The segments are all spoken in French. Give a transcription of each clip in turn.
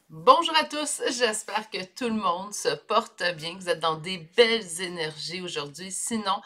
Bonjour à tous, j'espère que tout le monde se porte bien, que vous êtes dans des belles énergies aujourd'hui. Sinon,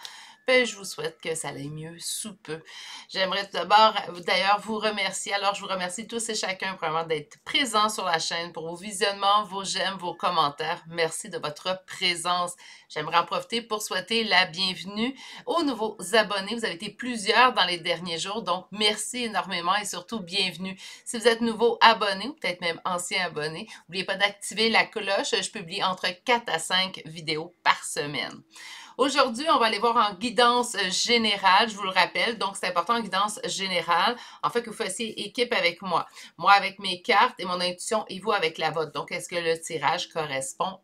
je vous souhaite que ça aille mieux sous peu. J'aimerais tout d'abord d'ailleurs vous remercier. Alors, je vous remercie tous et chacun vraiment d'être présents sur la chaîne pour vos visionnements, vos j'aime, vos commentaires. Merci de votre présence. J'aimerais en profiter pour souhaiter la bienvenue aux nouveaux abonnés. Vous avez été plusieurs dans les derniers jours, donc merci énormément et surtout bienvenue. Si vous êtes nouveau abonné ou peut-être même ancien abonné, n'oubliez pas d'activer la cloche. Je publie entre 4 à 5 vidéos par semaine. Aujourd'hui, on va aller voir en guidance générale, je vous le rappelle. Donc, c'est important en guidance générale, en fait, que vous fassiez équipe avec moi. Moi avec mes cartes et mon intuition et vous avec la vôtre. Donc, est-ce que le tirage correspond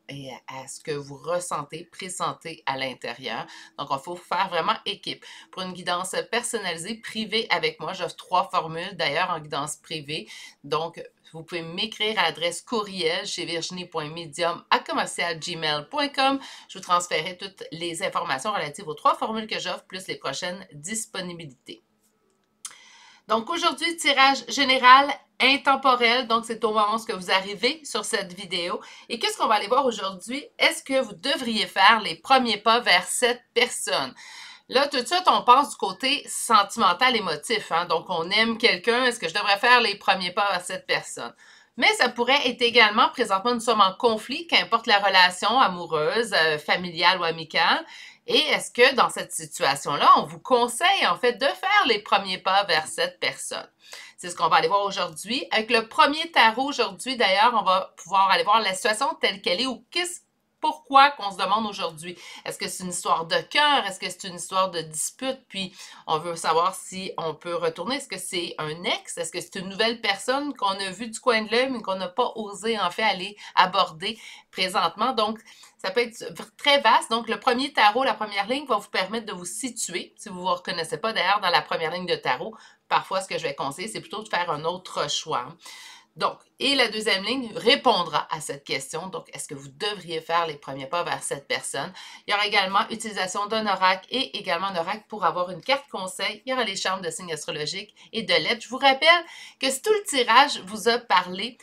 à ce que vous ressentez, pressentez à l'intérieur? Donc, il faut faire vraiment équipe. Pour une guidance personnalisée, privée avec moi, j'offre 3 formules d'ailleurs en guidance privée. Donc, vous pouvez m'écrire à l'adresse courriel chez virginie.medium@gmail.com. Je vous transférerai toutes les informations relatives aux 3 formules que j'offre, plus les prochaines disponibilités. Donc aujourd'hui, tirage général intemporel, donc c'est au moment où vous arrivez sur cette vidéo. Et qu'est-ce qu'on va aller voir aujourd'hui? Est-ce que vous devriez faire les premiers pas vers cette personne? Là, tout de suite, on passe du côté sentimental émotif. Hein? Donc, on aime quelqu'un. Est-ce que je devrais faire les premiers pas vers cette personne? Mais ça pourrait être également, présentement, nous sommes en conflit, qu'importe la relation amoureuse, familiale ou amicale. Et est-ce que dans cette situation-là, on vous conseille en fait de faire les premiers pas vers cette personne? C'est ce qu'on va aller voir aujourd'hui. Avec le premier tarot aujourd'hui, d'ailleurs, on va pouvoir aller voir la situation telle qu'elle est ou pourquoi qu'on se demande aujourd'hui. Est-ce que c'est une histoire de cœur? Est-ce que c'est une histoire de dispute? Puis, on veut savoir si on peut retourner. Est-ce que c'est un ex? Est-ce que c'est une nouvelle personne qu'on a vue du coin de l'œil, mais qu'on n'a pas osé, en fait, aller aborder présentement? Donc, ça peut être très vaste. Donc, le premier tarot, la première ligne, va vous permettre de vous situer. Si vous ne vous reconnaissez pas, d'ailleurs, dans la première ligne de tarot, parfois, ce que je vais conseiller, c'est plutôt de faire un autre choix. Donc, et la deuxième ligne répondra à cette question. Donc, est-ce que vous devriez faire les premiers pas vers cette personne? Il y aura également utilisation d'un oracle et également un oracle pour avoir une carte conseil. Il y aura les charmes de signes astrologiques et de lettres. Je vous rappelle que si tout le tirage vous a parlé,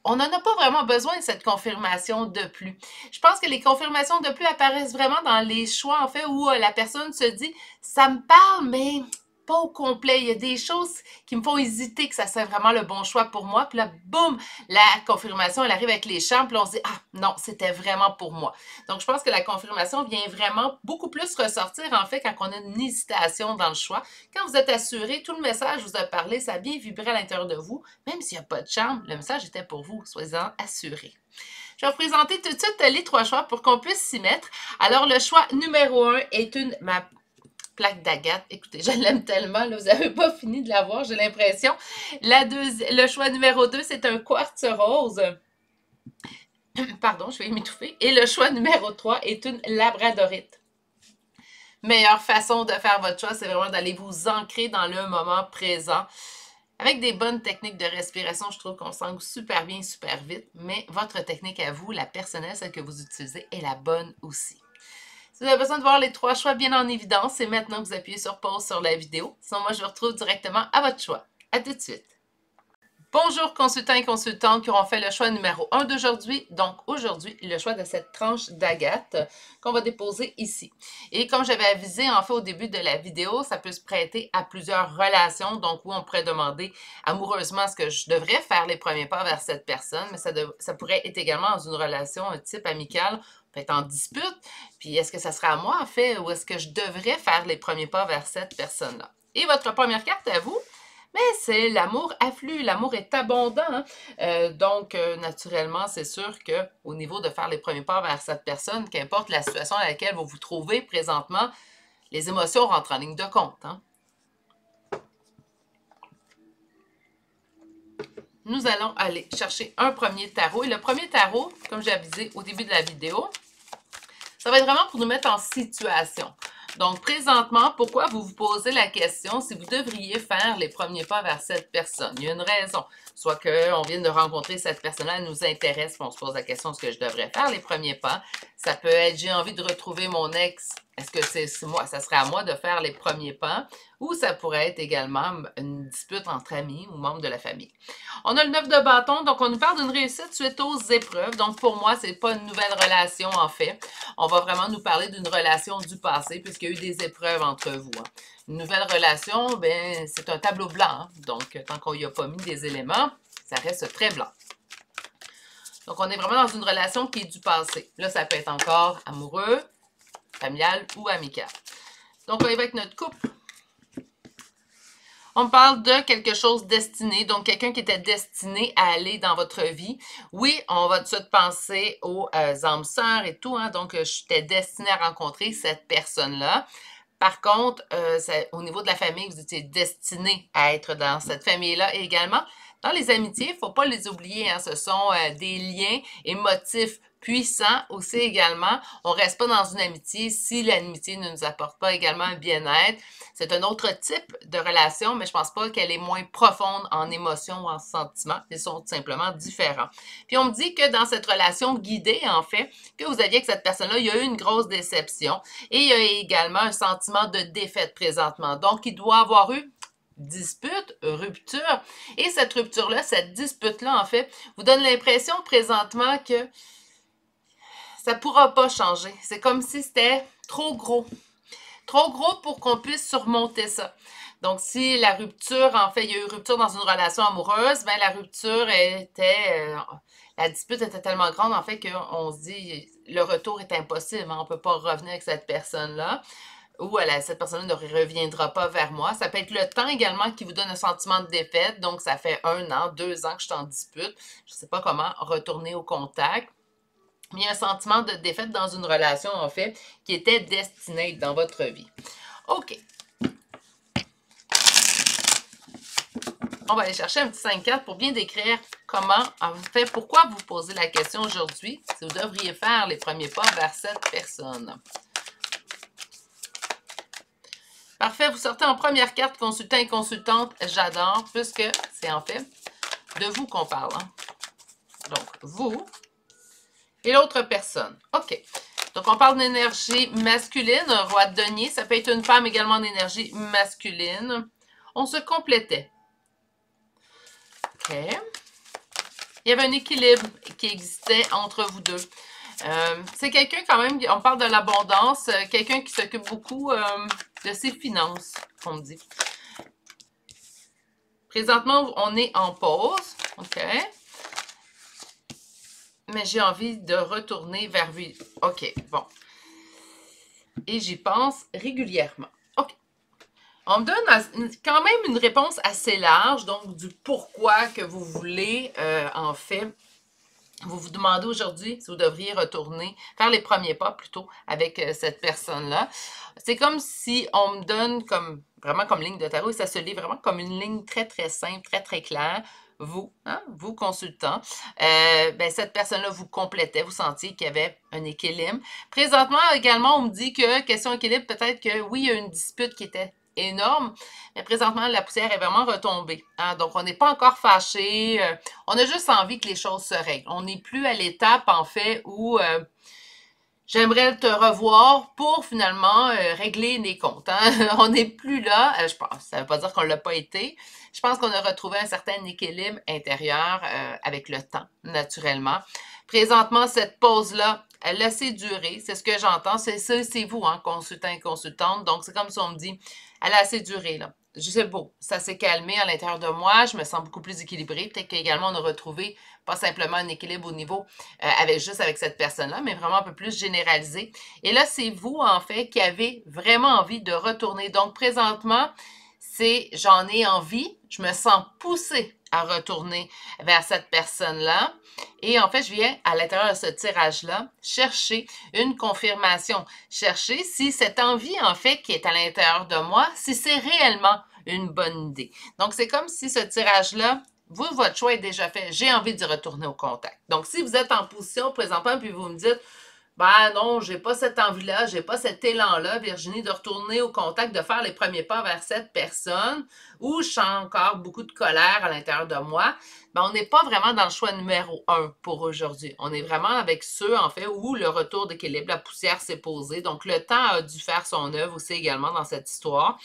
on n'en a pas vraiment besoin de cette confirmation de plus. Je pense que les confirmations de plus apparaissent vraiment dans les choix, en fait, où la personne se dit « ça me parle, mais pas au complet. Il y a des choses qui me font hésiter que ça soit vraiment le bon choix pour moi. » Puis là, boum, la confirmation, elle arrive avec les champs, puis on se dit « ah, non, c'était vraiment pour moi. » Donc, je pense que la confirmation vient vraiment beaucoup plus ressortir, en fait, quand on a une hésitation dans le choix. Quand vous êtes assuré, tout le message vous a parlé, ça a bien vibré à l'intérieur de vous, même s'il n'y a pas de charme, le message était pour vous, soyez-en assurés. Je vais vous présenter tout de suite les 3 choix pour qu'on puisse s'y mettre. Alors, le choix numéro 1 est ma plaque d'agate. Écoutez, je l'aime tellement, là, vous n'avez pas fini de la voir, j'ai l'impression. Le choix numéro 2, c'est un quartz rose. Pardon, je vais m'étouffer. Et le choix numéro 3 est une labradorite. Meilleure façon de faire votre choix, c'est vraiment d'aller vous ancrer dans le moment présent. Avec des bonnes techniques de respiration, je trouve qu'on s'ancre super bien, super vite, mais votre technique à vous, la personnelle, celle que vous utilisez, est la bonne aussi. Si vous avez besoin de voir les 3 choix bien en évidence, c'est maintenant que vous appuyez sur pause sur la vidéo. Sinon, moi, je vous retrouve directement à votre choix. À tout de suite. Bonjour consultants et consultantes qui auront fait le choix numéro 1 d'aujourd'hui. Donc aujourd'hui, le choix de cette tranche d'agate qu'on va déposer ici. Et comme j'avais avisé en fait au début de la vidéo, ça peut se prêter à plusieurs relations. Donc oui, on pourrait demander amoureusement est-ce que je devrais faire les premiers pas vers cette personne, mais ça pourrait être également dans une relation type amicale, peut-être en dispute. Puis est-ce que ça sera à moi en fait ou est-ce que je devrais faire les premiers pas vers cette personne-là? Et votre première carte à vous, mais c'est l'amour afflue, l'amour est abondant. Hein? Donc, naturellement, c'est sûr qu'au niveau de faire les premiers pas vers cette personne, qu'importe la situation dans laquelle vous vous trouvez présentement, les émotions rentrent en ligne de compte. Hein? Nous allons aller chercher un premier tarot. Et le premier tarot, comme j'ai avisé au début de la vidéo, ça va être vraiment pour nous mettre en situation. Donc, présentement, pourquoi vous vous posez la question si vous devriez faire les premiers pas vers cette personne? Il y a une raison. Soit qu'on vient de rencontrer cette personne-là, elle nous intéresse, puis on se pose la question, est-ce que je devrais faire les premiers pas? Ça peut être, j'ai envie de retrouver mon ex, est-ce que c'est moi, ça serait à moi de faire les premiers pas ou ça pourrait être également une dispute entre amis ou membres de la famille. On a le 9 de bâton, donc on nous parle d'une réussite suite aux épreuves. Donc pour moi, c'est pas une nouvelle relation en fait. On va vraiment nous parler d'une relation du passé puisqu'il y a eu des épreuves entre vous. Hein. Une nouvelle relation, ben c'est un tableau blanc. Hein. Donc tant qu'on n'y a pas mis des éléments, ça reste très blanc. Donc on est vraiment dans une relation qui est du passé. Là, ça peut être encore amoureux, familial ou amical. Donc, on y va avec notre couple. On parle de quelque chose destiné, donc quelqu'un qui était destiné à aller dans votre vie. Oui, on va tout de suite penser aux âmes sœurs et tout, hein, donc j'étais destinée à rencontrer cette personne-là. Par contre, au niveau de la famille, vous étiez destiné à être dans cette famille-là et également dans les amitiés, il ne faut pas les oublier, hein, ce sont des liens émotifs puissants aussi également. On ne reste pas dans une amitié si l'amitié ne nous apporte pas également un bien-être. C'est un autre type de relation, mais je ne pense pas qu'elle est moins profonde en émotion ou en sentiment. Ils sont tout simplement différents. Puis on me dit que dans cette relation guidée, en fait, que vous aviez avec cette personne-là, il y a eu une grosse déception et il y a également un sentiment de défaite présentement. Donc, il doit avoir eu dispute, rupture. Et cette rupture-là, cette dispute-là, en fait, vous donne l'impression présentement que ça ne pourra pas changer. C'est comme si c'était trop gros. Trop gros pour qu'on puisse surmonter ça. Donc, si la rupture, en fait, il y a eu rupture dans une relation amoureuse, ben la rupture était... la dispute était tellement grande, en fait, qu'on se dit le retour est impossible. Hein, on ne peut pas revenir avec cette personne-là. Ou cette personne ne reviendra pas vers moi. Ça peut être le temps également qui vous donne un sentiment de défaite. Donc, ça fait 1 an, 2 ans que je suis en dispute. Je ne sais pas comment retourner au contact. Mais il y a un sentiment de défaite dans une relation, en fait, qui était destinée dans votre vie. OK. On va aller chercher un petit 5 cartes pour bien décrire comment, en fait, pourquoi vous posez la question aujourd'hui, si vous devriez faire les premiers pas vers cette personne. Parfait, vous sortez en première carte, consultant et consultante, j'adore, puisque c'est en fait de vous qu'on parle. Hein? Donc, vous et l'autre personne. OK. Donc, on parle d'énergie masculine, un roi de denier. Ça peut être une femme également en énergie masculine. On se complétait. OK. Il y avait un équilibre qui existait entre vous deux. C'est quelqu'un quand même, on parle de l'abondance, quelqu'un qui s'occupe beaucoup de ses finances, on me dit. Présentement, on est en pause, OK? Mais j'ai envie de retourner vers lui. OK, bon. Et j'y pense régulièrement. OK. On me donne quand même une réponse assez large, donc du pourquoi que vous voulez, en fait, vous vous demandez aujourd'hui si vous devriez retourner, faire les premiers pas plutôt avec cette personne-là. C'est comme si on me donne comme vraiment comme ligne de tarot et ça se lit vraiment comme une ligne très, très simple, très, très claire. Vous, hein, vous consultant, ben, cette personne-là vous complétait, vous sentiez qu'il y avait un équilibre. Présentement, également, on me dit que, question équilibre, peut-être que oui, il y a une dispute qui était énorme, mais présentement, la poussière est vraiment retombée. Hein? Donc, on n'est pas encore fâché. On a juste envie que les choses se règlent. On n'est plus à l'étape, en fait, où j'aimerais te revoir pour finalement régler les comptes. Hein? On n'est plus là, je pense. Ça ne veut pas dire qu'on ne l'a pas été. Je pense qu'on a retrouvé un certain équilibre intérieur avec le temps, naturellement. Présentement, cette pause-là, elle laissez durer. C'est ce que j'entends. C'est vous, hein, consultant et consultante. Donc, c'est comme si on me dit, elle a assez duré, là. Je sais beau, ça s'est calmé à l'intérieur de moi, je me sens beaucoup plus équilibrée. Peut-être qu'également, on a retrouvé pas simplement un équilibre au niveau juste avec cette personne-là, mais vraiment un peu plus généralisé. Et là, c'est vous, en fait, qui avez vraiment envie de retourner. Donc, présentement, c'est j'en ai envie, je me sens poussée à retourner vers cette personne-là. Et en fait, je viens à l'intérieur de ce tirage-là chercher une confirmation. Chercher si cette envie, en fait, qui est à l'intérieur de moi, si c'est réellement une bonne idée. Donc, c'est comme si ce tirage-là, vous, votre choix est déjà fait. J'ai envie d'y retourner au contact. Donc, si vous êtes en position présentement, puis vous me dites, ben non, j'ai pas cette envie-là, j'ai pas cet élan-là, Virginie, de retourner au contact, de faire les premiers pas vers cette personne, ou je sens encore beaucoup de colère à l'intérieur de moi, ben on n'est pas vraiment dans le choix numéro 1 pour aujourd'hui. On est vraiment avec ceux, en fait, où le retour d'équilibre, la poussière s'est posée. Donc, le temps a dû faire son œuvre aussi également dans cette histoire.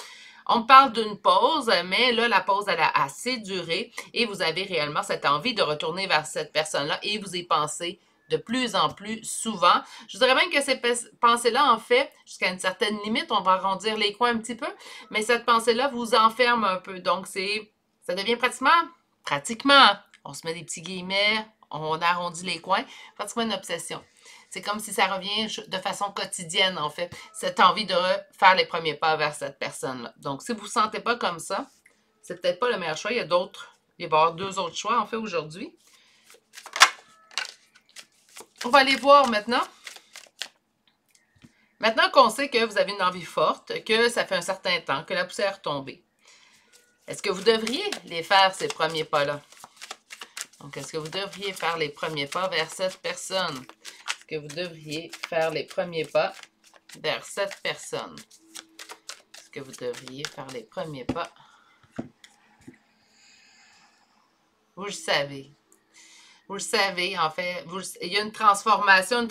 On parle d'une pause, mais là, la pause, elle a assez duré et vous avez réellement cette envie de retourner vers cette personne-là et vous y pensez de plus en plus souvent. Je dirais même que ces pensées-là, en fait, jusqu'à une certaine limite, on va arrondir les coins un petit peu, mais cette pensée-là vous enferme un peu. Donc, ça devient pratiquement, on se met des petits guillemets, on arrondit les coins, pratiquement une obsession. C'est comme si ça revient de façon quotidienne, en fait, cette envie de faire les premiers pas vers cette personne-là. Donc, si vous ne vous sentez pas comme ça, c'est peut-être pas le meilleur choix. Il va y avoir 2 autres choix, en fait, aujourd'hui. On va aller voir maintenant. Maintenant qu'on sait que vous avez une envie forte, que ça fait un certain temps, que la poussière est tombée, est-ce que vous devriez les faire, ces premiers pas-là? Donc, est-ce que vous devriez faire les premiers pas vers cette personne? Est-ce que vous devriez faire les premiers pas vers cette personne? Est-ce que vous devriez faire les premiers pas? Vous le savez. Vous le savez, en fait. Il y a une transformation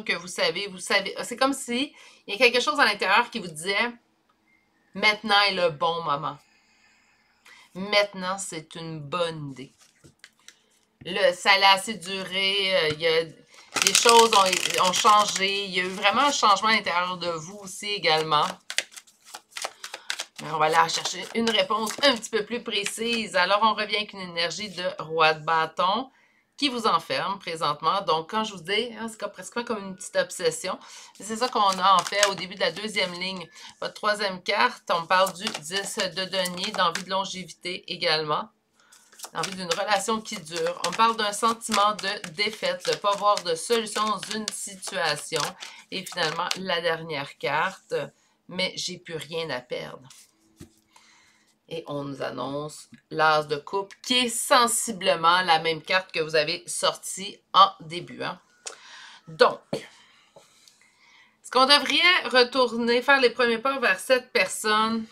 que vous savez. C'est comme si il y a quelque chose à l'intérieur qui vous disait « Maintenant est le bon moment. Maintenant, c'est une bonne idée. » Ça a assez duré. Les choses ont changé. Il y a eu vraiment un changement à l'intérieur de vous aussi également. Mais on va aller chercher une réponse un petit peu plus précise. Alors, on revient avec une énergie de roi de bâton qui vous enferme présentement. Donc, quand je vous dis, c'est presque comme une petite obsession. C'est ça qu'on a en fait au début de la 2e ligne. Votre 3e carte, on parle du 10 de denier, d'envie de longévité également. Envie d'une relation qui dure. On parle d'un sentiment de défaite, de ne pas voir de solution dans une situation. Et finalement, la dernière carte, mais j'ai plus rien à perdre. Et on nous annonce l'as de coupe, qui est sensiblement la même carte que vous avez sortie en début. Hein? Donc, est-ce qu'on devrait retourner, faire les premiers pas vers cette personne?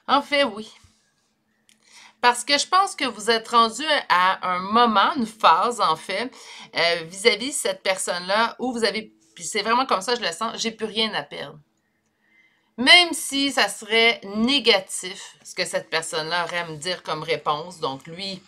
En fait, oui. Parce que je pense que vous êtes rendu à un moment, une phase, en fait, vis-à-vis de cette personne-là, où vous avez, puis c'est vraiment comme ça, je le sens, j'ai plus rien à perdre. Même si ça serait négatif, ce que cette personne-là aurait à me dire comme réponse, donc lui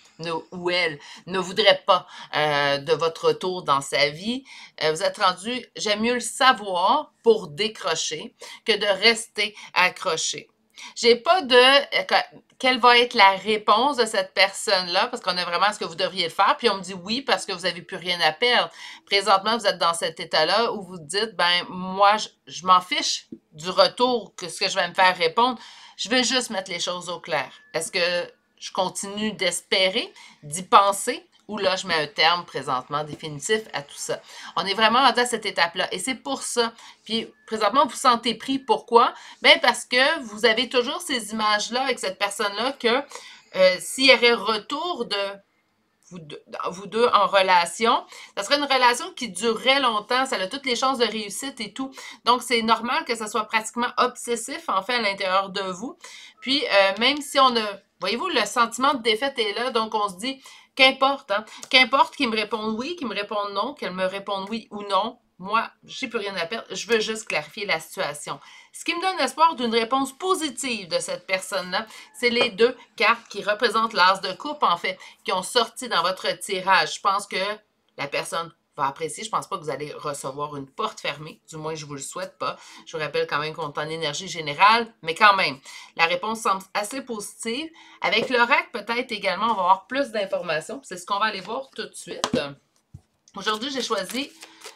ou elle ne voudrait pas de votre retour dans sa vie, vous êtes rendu, j'aime mieux le savoir pour décrocher que de rester accroché. J'ai pas de quelle va être la réponse de cette personne-là, parce qu'on a vraiment ce que vous devriez le faire, puis on me dit oui parce que vous n'avez plus rien à perdre. Présentement, vous êtes dans cet état-là où vous dites, ben moi, je m'en fiche du retour, que ce que je vais me faire répondre. Je veux juste mettre les choses au clair. Est-ce que je continue d'espérer, d'y penser, ou là, je mets un terme présentement définitif à tout ça. On est vraiment rendu à cette étape-là. Et c'est pour ça. Puis, présentement, vous vous sentez pris. Pourquoi? Bien, parce que vous avez toujours ces images-là avec cette personne-là que s'il y aurait retour de vous deux en relation, ça serait une relation qui durerait longtemps, ça a toutes les chances de réussite et tout. Donc, c'est normal que ça soit pratiquement obsessif, en fait, à l'intérieur de vous. Puis, même si on a, voyez-vous, le sentiment de défaite est là, donc on se dit, qu'importe, hein, qu'importe qu'il me réponde oui, qu'il me réponde non, qu'elle me réponde oui ou non, moi, j'ai plus rien à perdre, je veux juste clarifier la situation. Ce qui me donne l'espoir d'une réponse positive de cette personne-là, c'est les 2 cartes qui représentent l'as de coupe, en fait, qui ont sorti dans votre tirage. Je pense que la personne va apprécier. Je ne pense pas que vous allez recevoir une porte fermée. Du moins, je ne vous le souhaite pas. Je vous rappelle quand même qu'on est en énergie générale, mais quand même, la réponse semble assez positive. Avec l'oracle, peut-être également, on va avoir plus d'informations. C'est ce qu'on va aller voir tout de suite. Aujourd'hui, j'ai choisi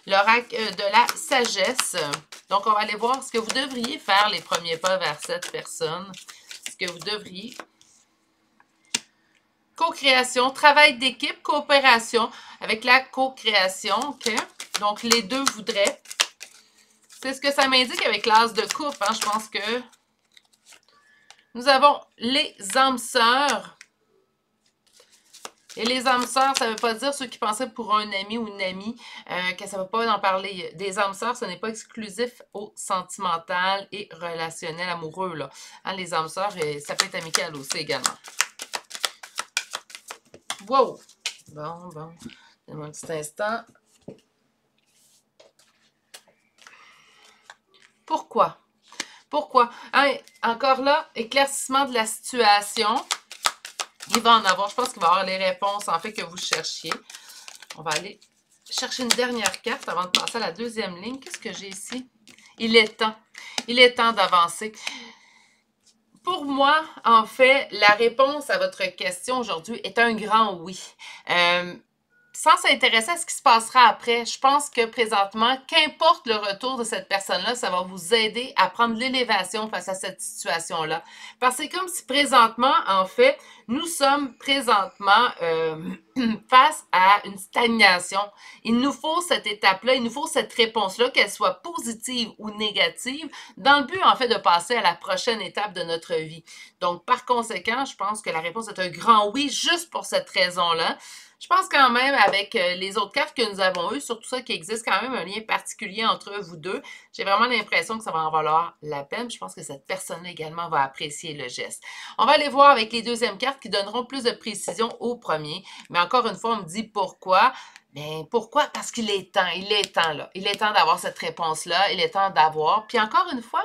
l'oracle de la sagesse. Donc, on va aller voir ce que vous devriez faire les premiers pas vers cette personne. Ce que vous devriez. Co-création, travail d'équipe, coopération avec la co-création. Okay? Donc, les deux voudraient. C'est ce que ça m'indique avec l'as de coupe. Hein? Je pense que nous avons les âmes sœurs. Et les âmes sœurs, ça ne veut pas dire ceux qui pensaient pour un ami ou une amie que ça ne va pas en parler. Des âmes sœurs, ce n'est pas exclusif au sentimental et relationnel amoureux, là. Hein, les âmes sœurs, ça peut être amical aussi également. Wow! Bon. Donne-moi un petit instant. Pourquoi? Pourquoi? Hein, encore là, éclaircissement de la situation. Il va en avoir, je pense qu'il va y avoir les réponses, en fait, que vous cherchiez. On va aller chercher une dernière carte avant de passer à la deuxième ligne. Qu'est-ce que j'ai ici? Il est temps. Il est temps d'avancer. Pour moi, en fait, la réponse à votre question aujourd'hui est un grand oui. Sans s'intéresser à ce qui se passera après, je pense que présentement, qu'importe le retour de cette personne-là, ça va vous aider à prendre l'élévation face à cette situation-là. Parce que c'est comme si présentement, en fait, nous sommes présentement face à une stagnation. Il nous faut cette étape-là, il nous faut cette réponse-là, qu'elle soit positive ou négative, dans le but, en fait, de passer à la prochaine étape de notre vie. Donc, par conséquent, je pense que la réponse est un grand oui, juste pour cette raison-là. Je pense quand même, avec les autres cartes que nous avons eues, surtout ça, qu'il existe quand même un lien particulier entre vous deux. J'ai vraiment l'impression que ça va en valoir la peine. Je pense que cette personne-là également va apprécier le geste. On va aller voir avec les deuxièmes cartes qui donneront plus de précision au premier. Mais encore une fois, on me dit pourquoi. Bien, pourquoi? Parce qu'il est temps. Il est temps, là. Il est temps d'avoir cette réponse-là. Il est temps d'avoir. Puis encore une fois,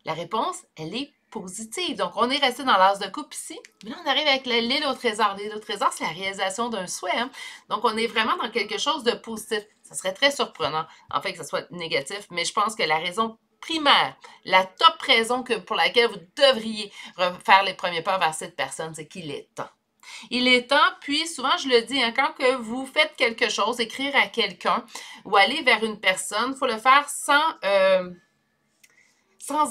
la réponse, elle est positive. Donc, on est resté dans l'as de coupe ici. Mais là, on arrive avec l'île au trésor. L'île au trésor, c'est la réalisation d'un souhait. Hein? Donc, on est vraiment dans quelque chose de positif. Ça serait très surprenant, en fait, que ce soit négatif. Mais je pense que la raison primaire, la top raison pour laquelle vous devriez faire les premiers pas vers cette personne, c'est qu'il est temps. Il est temps, puis souvent je le dis, hein, quand que vous faites quelque chose, écrire à quelqu'un ou aller vers une personne, il faut le faire sans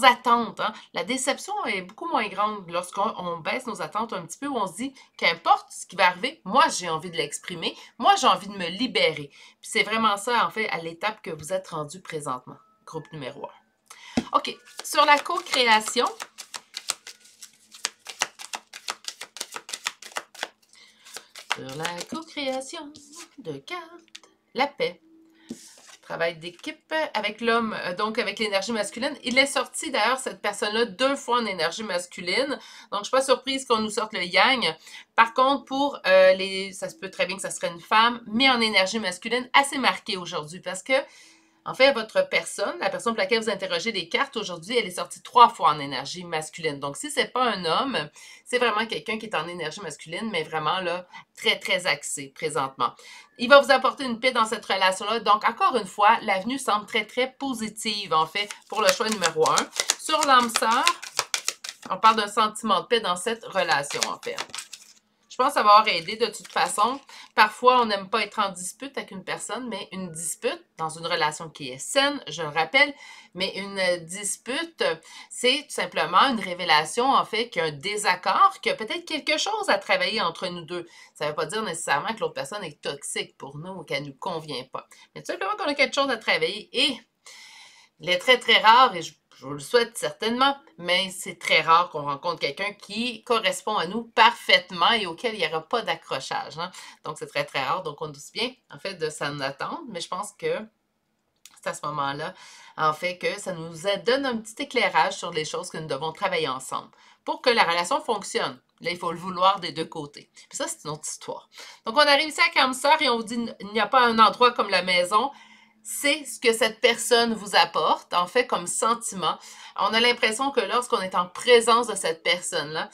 attente. Hein. La déception est beaucoup moins grande lorsqu'on baisse nos attentes un petit peu, où on se dit, qu'importe ce qui va arriver, moi j'ai envie de l'exprimer, moi j'ai envie de me libérer. Puis c'est vraiment ça, en fait, à l'étape que vous êtes rendu présentement. Groupe numéro 1. OK, sur la co-création, sur la co-création de cartes, la paix. Travail d'équipe avec l'homme, donc avec l'énergie masculine. Il est sorti d'ailleurs, cette personne-là, 2 fois en énergie masculine. Donc, je ne suis pas surprise qu'on nous sorte le yang. Par contre, pour ça se peut très bien que ça serait une femme, mais en énergie masculine, assez marquée aujourd'hui parce que, en fait, votre personne, la personne pour laquelle vous interrogez les cartes aujourd'hui, elle est sortie 3 fois en énergie masculine. Donc, si ce n'est pas un homme, c'est vraiment quelqu'un qui est en énergie masculine, mais vraiment là, très, très axé présentement. Il va vous apporter une paix dans cette relation-là. Donc, encore une fois, l'avenue semble très, très positive, en fait, pour le choix numéro 1. Sur l'âme sœur, on parle d'un sentiment de paix dans cette relation, en fait. Je pense que ça va avoir aidé de toute façon. Parfois, on n'aime pas être en dispute avec une personne, mais une dispute dans une relation qui est saine, je le rappelle, mais une dispute, c'est tout simplement une révélation, en fait, qu'il y a un désaccord, qu'il y a peut-être quelque chose à travailler entre nous deux. Ça ne veut pas dire nécessairement que l'autre personne est toxique pour nous ou qu'elle ne nous convient pas. Mais tout simplement qu'on a quelque chose à travailler et il est très, très rare, et je vous le souhaite certainement, mais c'est très rare qu'on rencontre quelqu'un qui correspond à nous parfaitement et auquel il n'y aura pas d'accrochage. Hein? Donc, c'est très, très rare. Donc, on doute bien, en fait, de s'en attendre, mais je pense que c'est à ce moment-là, en fait, que ça nous donne un petit éclairage sur les choses que nous devons travailler ensemble pour que la relation fonctionne. Là, il faut le vouloir des deux côtés. Puis ça, c'est une autre histoire. Donc, on arrive ici à Cancer et on vous dit, il n'y a pas un endroit comme la maison. C'est ce que cette personne vous apporte, en fait, comme sentiment. On a l'impression que lorsqu'on est en présence de cette personne-là,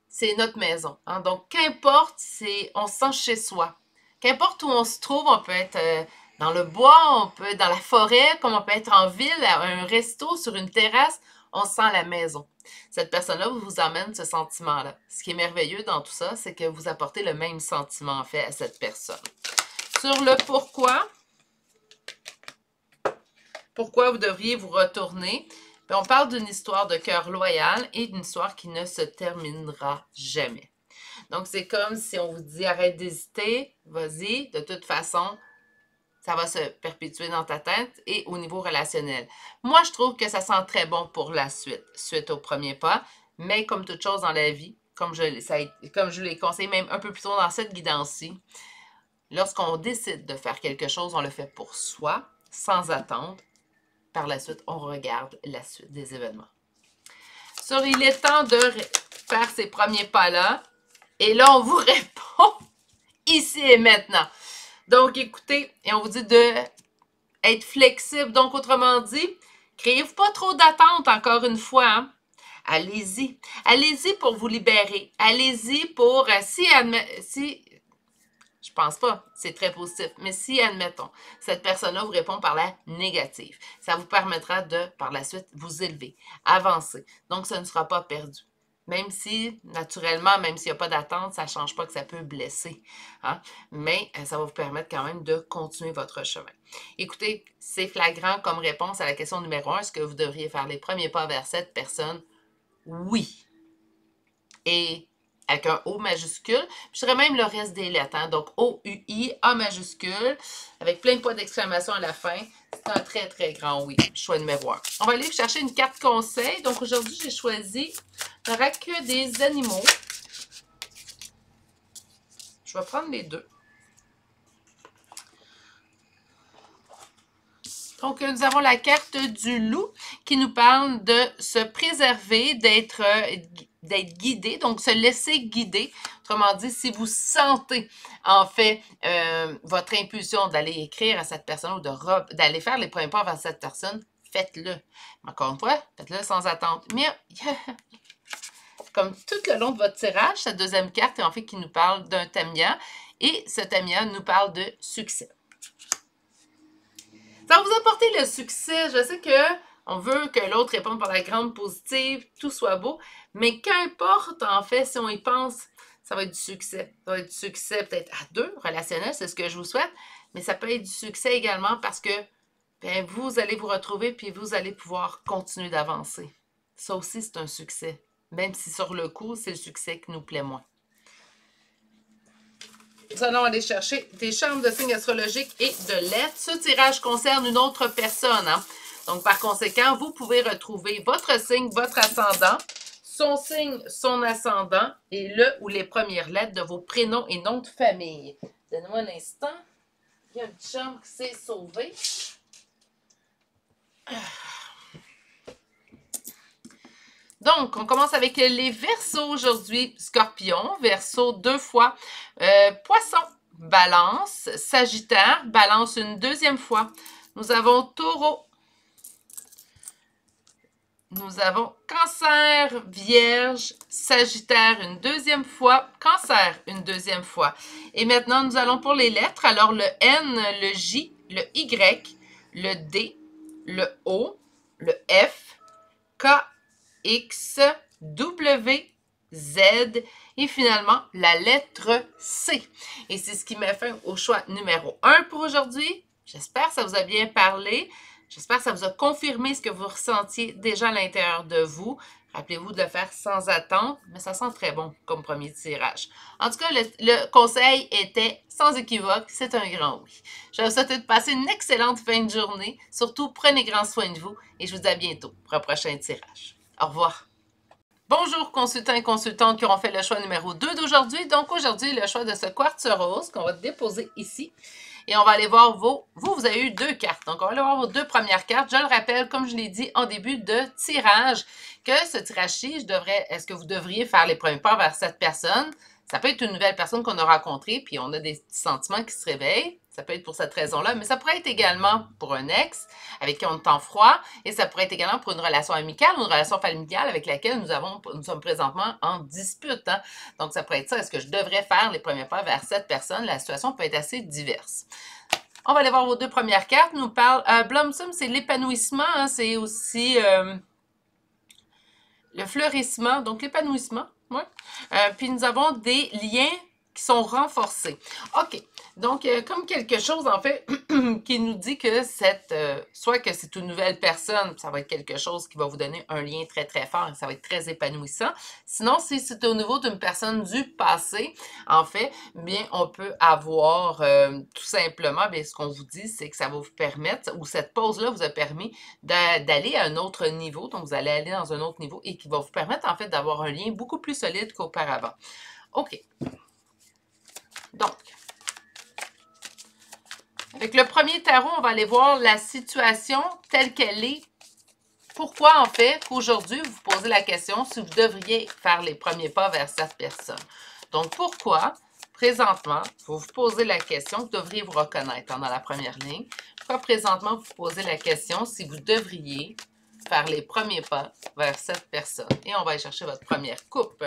c'est notre maison. Hein? Donc, qu'importe, on se sent chez soi. Qu'importe où on se trouve, on peut être dans le bois, on peut être dans la forêt, comme on peut être en ville, à un resto, sur une terrasse, on sent la maison. Cette personne-là vous amène ce sentiment-là. Ce qui est merveilleux dans tout ça, c'est que vous apportez le même sentiment, en fait, à cette personne. Sur le pourquoi vous devriez vous retourner. Puis on parle d'une histoire de cœur loyal et d'une histoire qui ne se terminera jamais. Donc, c'est comme si on vous dit, arrête d'hésiter, vas-y, de toute façon, ça va se perpétuer dans ta tête et au niveau relationnel. Moi, je trouve que ça sent très bon pour la suite au premier pas, mais comme toute chose dans la vie, comme je l'ai conseillé même un peu plus tôt dans cette guidance-ci, lorsqu'on décide de faire quelque chose, on le fait pour soi, sans attendre. Par la suite, on regarde la suite des événements. Sur il est temps de faire ces premiers pas-là. Et là, on vous répond ici et maintenant. Donc, écoutez, et on vous dit de être flexible. Donc, autrement dit, créez-vous pas trop d'attentes, encore une fois. Hein? Allez-y. Allez-y pour vous libérer. Allez-y pour, je pense pas, c'est très positif. Mais si, admettons, cette personne-là vous répond par la négative, ça vous permettra de, par la suite, vous élever, avancer. Donc, ça ne sera pas perdu. Même si, naturellement, même s'il n'y a pas d'attente, ça ne change pas que ça peut blesser. Hein? Mais ça va vous permettre quand même de continuer votre chemin. Écoutez, c'est flagrant comme réponse à la question numéro 1. Est-ce que vous devriez faire les premiers pas vers cette personne? Oui. Et avec un O majuscule. Je dirais même le reste des lettres. Hein? Donc, O-U-I, A majuscule, avec plein de points d'exclamation à la fin. C'est un très, très grand oui. Choix numéro 1. On va aller chercher une carte conseil. Donc, aujourd'hui, j'ai choisi, il n'y aura que des animaux. Je vais prendre les deux. Donc, nous avons la carte du loup qui nous parle de se préserver, d'être guidé, donc se laisser guider. Autrement dit, si vous sentez en fait votre impulsion d'aller écrire à cette personne ou d'aller faire les premiers pas vers cette personne, faites-le. Encore une fois, faites-le sans attente. Mais comme tout le long de votre tirage, cette deuxième carte est en fait qui nous parle d'un Tamiya et ce Tamiya nous parle de succès. Ça va vous apporter le succès. Je sais qu'on veut que l'autre réponde par la grande positive, tout soit beau, mais qu'importe, en fait, si on y pense, ça va être du succès. Ça va être du succès peut-être à deux, relationnel, c'est ce que je vous souhaite, mais ça peut être du succès également parce que bien, vous allez vous retrouver puis vous allez pouvoir continuer d'avancer. Ça aussi, c'est un succès, même si sur le coup, c'est le succès qui nous plaît moins. Nous allons aller chercher des charmes de signes astrologiques et de lettres. Ce tirage concerne une autre personne. Hein? Donc, par conséquent, vous pouvez retrouver votre signe, votre ascendant, son signe, son ascendant et le ou les premières lettres de vos prénoms et noms de famille. Donnez-moi un instant. Il y a un petit charme qui s'est sauvé. Donc, on commence avec les Verseaux aujourd'hui. Scorpion, Verseau 2 fois. Poisson, Balance, Sagittaire, Balance une deuxième fois. Nous avons Taureau. Nous avons Cancer, Vierge, Sagittaire une deuxième fois, Cancer une deuxième fois. Et maintenant, nous allons pour les lettres. Alors, le N, le J, le Y, le D, le O, le F, K, X, W, Z et finalement la lettre C. Et c'est ce qui met fin au choix numéro 1 pour aujourd'hui. J'espère que ça vous a bien parlé. J'espère que ça vous a confirmé ce que vous ressentiez déjà à l'intérieur de vous. Rappelez-vous de le faire sans attente, mais ça sent très bon comme premier tirage. En tout cas, le conseil était sans équivoque, c'est un grand oui. Je vous souhaite de passer une excellente fin de journée. Surtout, prenez grand soin de vous et je vous dis à bientôt pour un prochain tirage. Au revoir. Bonjour consultants et consultantes qui auront fait le choix numéro 2 d'aujourd'hui. Donc aujourd'hui, le choix de ce quartz rose qu'on va déposer ici. Et on va aller voir vous avez eu 2 cartes. Donc on va aller voir vos 2 premières cartes. Je le rappelle, comme je l'ai dit en début de tirage, que ce tirage-ci, est-ce que vous devriez faire les premiers pas vers cette personne? Ça peut être une nouvelle personne qu'on a rencontrée, puis on a des petits sentiments qui se réveillent. Ça peut être pour cette raison-là, mais ça pourrait être également pour un ex avec qui on est en froid, et ça pourrait être également pour une relation amicale ou une relation familiale avec laquelle nous sommes présentement en dispute. Hein? Donc, ça pourrait être ça. Est-ce que je devrais faire les premiers pas vers cette personne? La situation peut être assez diverse. On va aller voir vos 2 premières cartes. Nous parle Blossom, c'est l'épanouissement. Hein? C'est aussi le fleurissement, donc l'épanouissement. Ouais. Puis nous avons des liens qui sont renforcés. OK. Donc, comme quelque chose, en fait, qui nous dit que soit que c'est une nouvelle personne, ça va être quelque chose qui va vous donner un lien très, très fort et ça va être très épanouissant. Sinon, si c'est au niveau d'une personne du passé, en fait, bien, on peut avoir tout simplement, bien, ce qu'on vous dit, c'est que ça va vous permettre, ou cette pause-là vous a permis d'aller à un autre niveau, donc vous allez aller dans un autre niveau et qui va vous permettre, en fait, d'avoir un lien beaucoup plus solide qu'auparavant. OK. Donc, avec le premier tarot, on va aller voir la situation telle qu'elle est. Pourquoi, en fait, qu'aujourd'hui, vous posez la question si vous devriez faire les premiers pas vers cette personne. Donc, pourquoi, présentement, vous vous posez la question, vous devriez vous reconnaître dans la première ligne. Pourquoi, présentement, vous vous posez la question si vous devriez faire les premiers pas vers cette personne. Et on va aller chercher votre première coupe.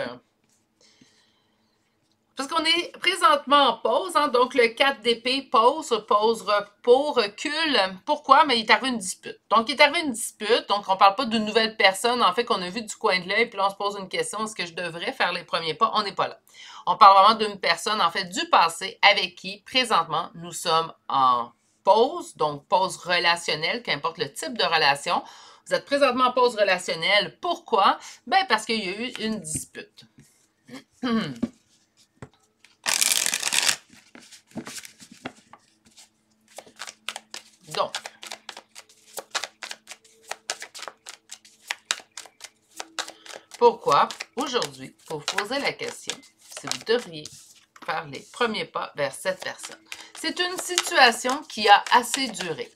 Parce qu'on est présentement en pause, hein, donc le 4 d'épée, pause, repos, recul. Pourquoi? Mais il est arrivé une dispute. Donc, il est arrivé une dispute, donc on ne parle pas d'une nouvelle personne, en fait, qu'on a vu du coin de l'œil, puis là, on se pose une question, est-ce que je devrais faire les premiers pas? On n'est pas là. On parle vraiment d'une personne, en fait, du passé, avec qui, présentement, nous sommes en pause, donc pause relationnelle, qu'importe le type de relation. Vous êtes présentement en pause relationnelle. Pourquoi? Ben, parce qu'il y a eu une dispute. Donc, pourquoi aujourd'hui, vous vous posez la question si vous devriez faire les premiers pas vers cette personne. C'est une situation qui a assez duré.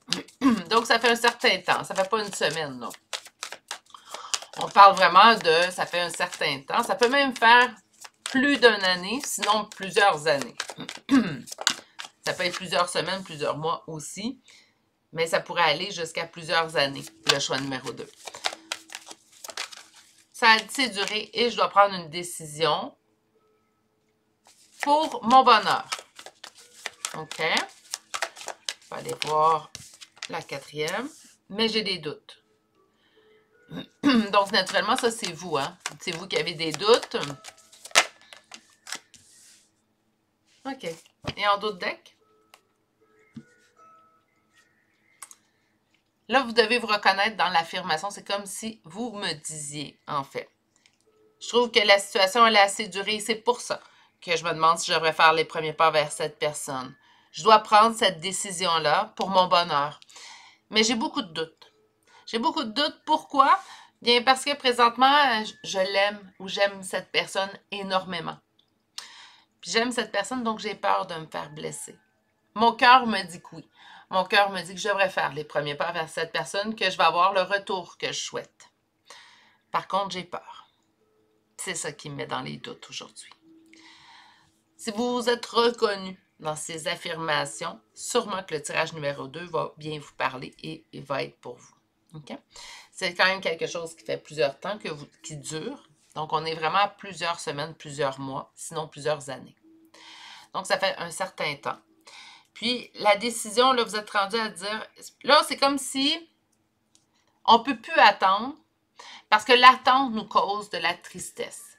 Donc, ça fait un certain temps. Ça ne fait pas une semaine, non. On parle vraiment de ça fait un certain temps. Ça peut même faire plus d'une année, sinon plusieurs années. Ça peut être plusieurs semaines, plusieurs mois aussi. Mais ça pourrait aller jusqu'à plusieurs années, le choix numéro 2. Ça a assez duré et je dois prendre une décision pour mon bonheur. OK? Je vais aller voir la quatrième. Mais j'ai des doutes. Donc, naturellement, ça, c'est vous, hein? C'est vous qui avez des doutes. OK. Et en d'autres decks? Là, vous devez vous reconnaître dans l'affirmation. C'est comme si vous me disiez, en fait. Je trouve que la situation, elle est assez durée. C'est pour ça que je me demande si je devrais faire les premiers pas vers cette personne. Je dois prendre cette décision-là pour mon bonheur. Mais j'ai beaucoup de doutes. J'ai beaucoup de doutes. Pourquoi? Bien, parce que présentement, je l'aime ou j'aime cette personne énormément. Puis j'aime cette personne, donc j'ai peur de me faire blesser. Mon cœur me dit que oui. Mon cœur me dit que je devrais faire les premiers pas vers cette personne, que je vais avoir le retour que je souhaite. Par contre, j'ai peur. C'est ça qui me met dans les doutes aujourd'hui. Si vous vous êtes reconnu dans ces affirmations, sûrement que le tirage numéro 2 va bien vous parler et il va être pour vous. Okay? C'est quand même quelque chose qui fait plusieurs temps, qui dure. Donc, on est vraiment à plusieurs semaines, plusieurs mois, sinon plusieurs années. Donc, ça fait un certain temps. Puis, la décision, là, vous êtes rendu à dire... Là, c'est comme si on ne peut plus attendre parce que l'attente nous cause de la tristesse.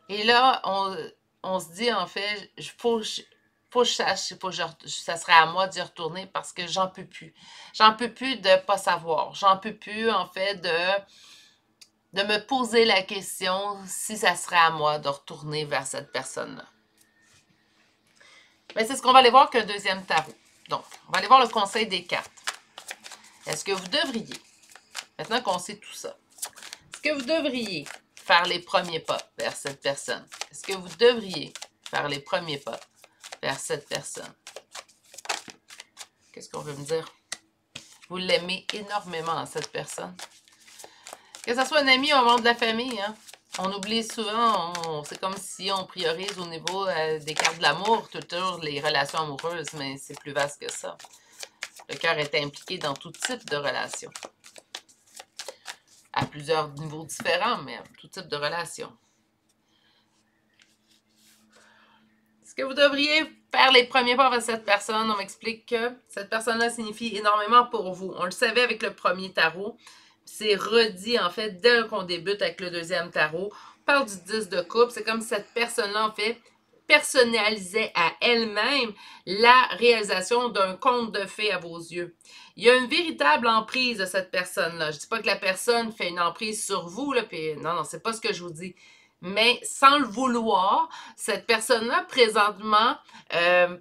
Et là, on se dit, en fait, faut que je sache, ça serait à moi d'y retourner parce que j'en peux plus. J'en peux plus de ne pas savoir. J'en peux plus, en fait, de me poser la question si ça serait à moi de retourner vers cette personne-là. Mais c'est ce qu'on va aller voir qu'un deuxième tarot. Donc, on va aller voir le conseil des cartes. Est-ce que vous devriez, maintenant qu'on sait tout ça, est-ce que vous devriez faire les premiers pas vers cette personne? Est-ce que vous devriez faire les premiers pas vers cette personne? Qu'est-ce qu'on veut me dire? Vous l'aimez énormément, cette personne. Que ce soit un ami ou un membre de la famille, hein? On oublie souvent, c'est comme si on priorise au niveau des cartes de l'amour, toujours les relations amoureuses, mais c'est plus vaste que ça. Le cœur est impliqué dans tout type de relation. À plusieurs niveaux différents, mais tout type de relation. Est-ce que vous devriez faire les premiers pas avec cette personne? On m'explique que cette personne-là signifie énormément pour vous. On le savait avec le premier tarot. C'est redit, en fait, dès qu'on débute avec le deuxième tarot. On parle du 10 de coupe. C'est comme si cette personne-là, en fait, personnalisait à elle-même la réalisation d'un conte de fées à vos yeux. Il y a une véritable emprise de cette personne-là. Je ne dis pas que la personne fait une emprise sur vous, là, puis non, c'est pas ce que je vous dis. Mais sans le vouloir, cette personne-là, présentement,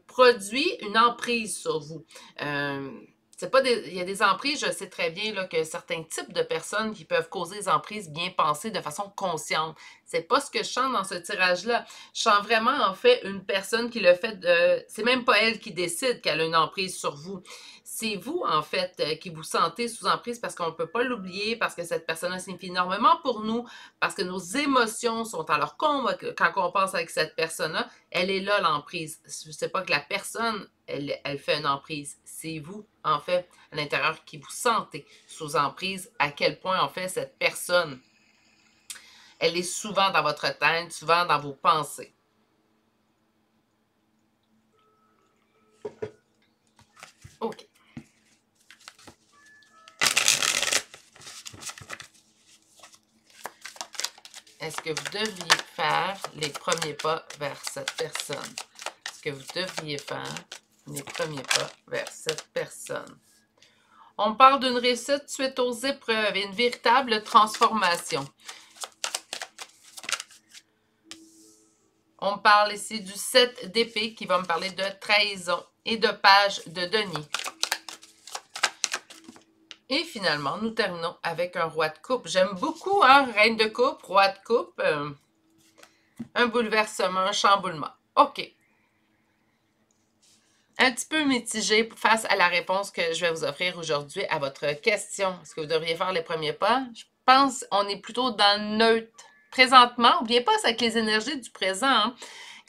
produit une emprise sur vous. Il y a des emprises, je sais très bien là, que certains types de personnes qui peuvent causer des emprises bien pensées de façon consciente. C'est pas ce que je sens dans ce tirage-là. Je sens vraiment, en fait, une personne qui le fait de... C'est même pas elle qui décide qu'elle a une emprise sur vous. C'est vous, en fait, qui vous sentez sous emprise parce qu'on ne peut pas l'oublier, parce que cette personne-là signifie énormément pour nous, parce que nos émotions sont à leur comble quand on pense avec cette personne-là. Elle est là, l'emprise. Je sais pas que la personne, elle fait une emprise. C'est vous, en fait, à l'intérieur, qui vous sentez sous emprise, à quel point, en fait, cette personne, elle est souvent dans votre tête, souvent dans vos pensées. OK. Est-ce que vous devriez faire les premiers pas vers cette personne? Est-ce que vous devriez faire les premiers pas vers cette personne? On parle d'une réussite suite aux épreuves et une véritable transformation. On parle ici du 7 d'épée qui va me parler de trahison et de page de denier. Et finalement, nous terminons avec un roi de coupe. J'aime beaucoup, hein, reine de coupe, roi de coupe. Un bouleversement, un chamboulement. OK. Un petit peu mitigé face à la réponse que je vais vous offrir aujourd'hui à votre question. Est-ce que vous devriez faire les premiers pas? Je pense qu'on est plutôt dans le neutre. Présentement, n'oubliez pas, c'est avec les énergies du présent. Hein?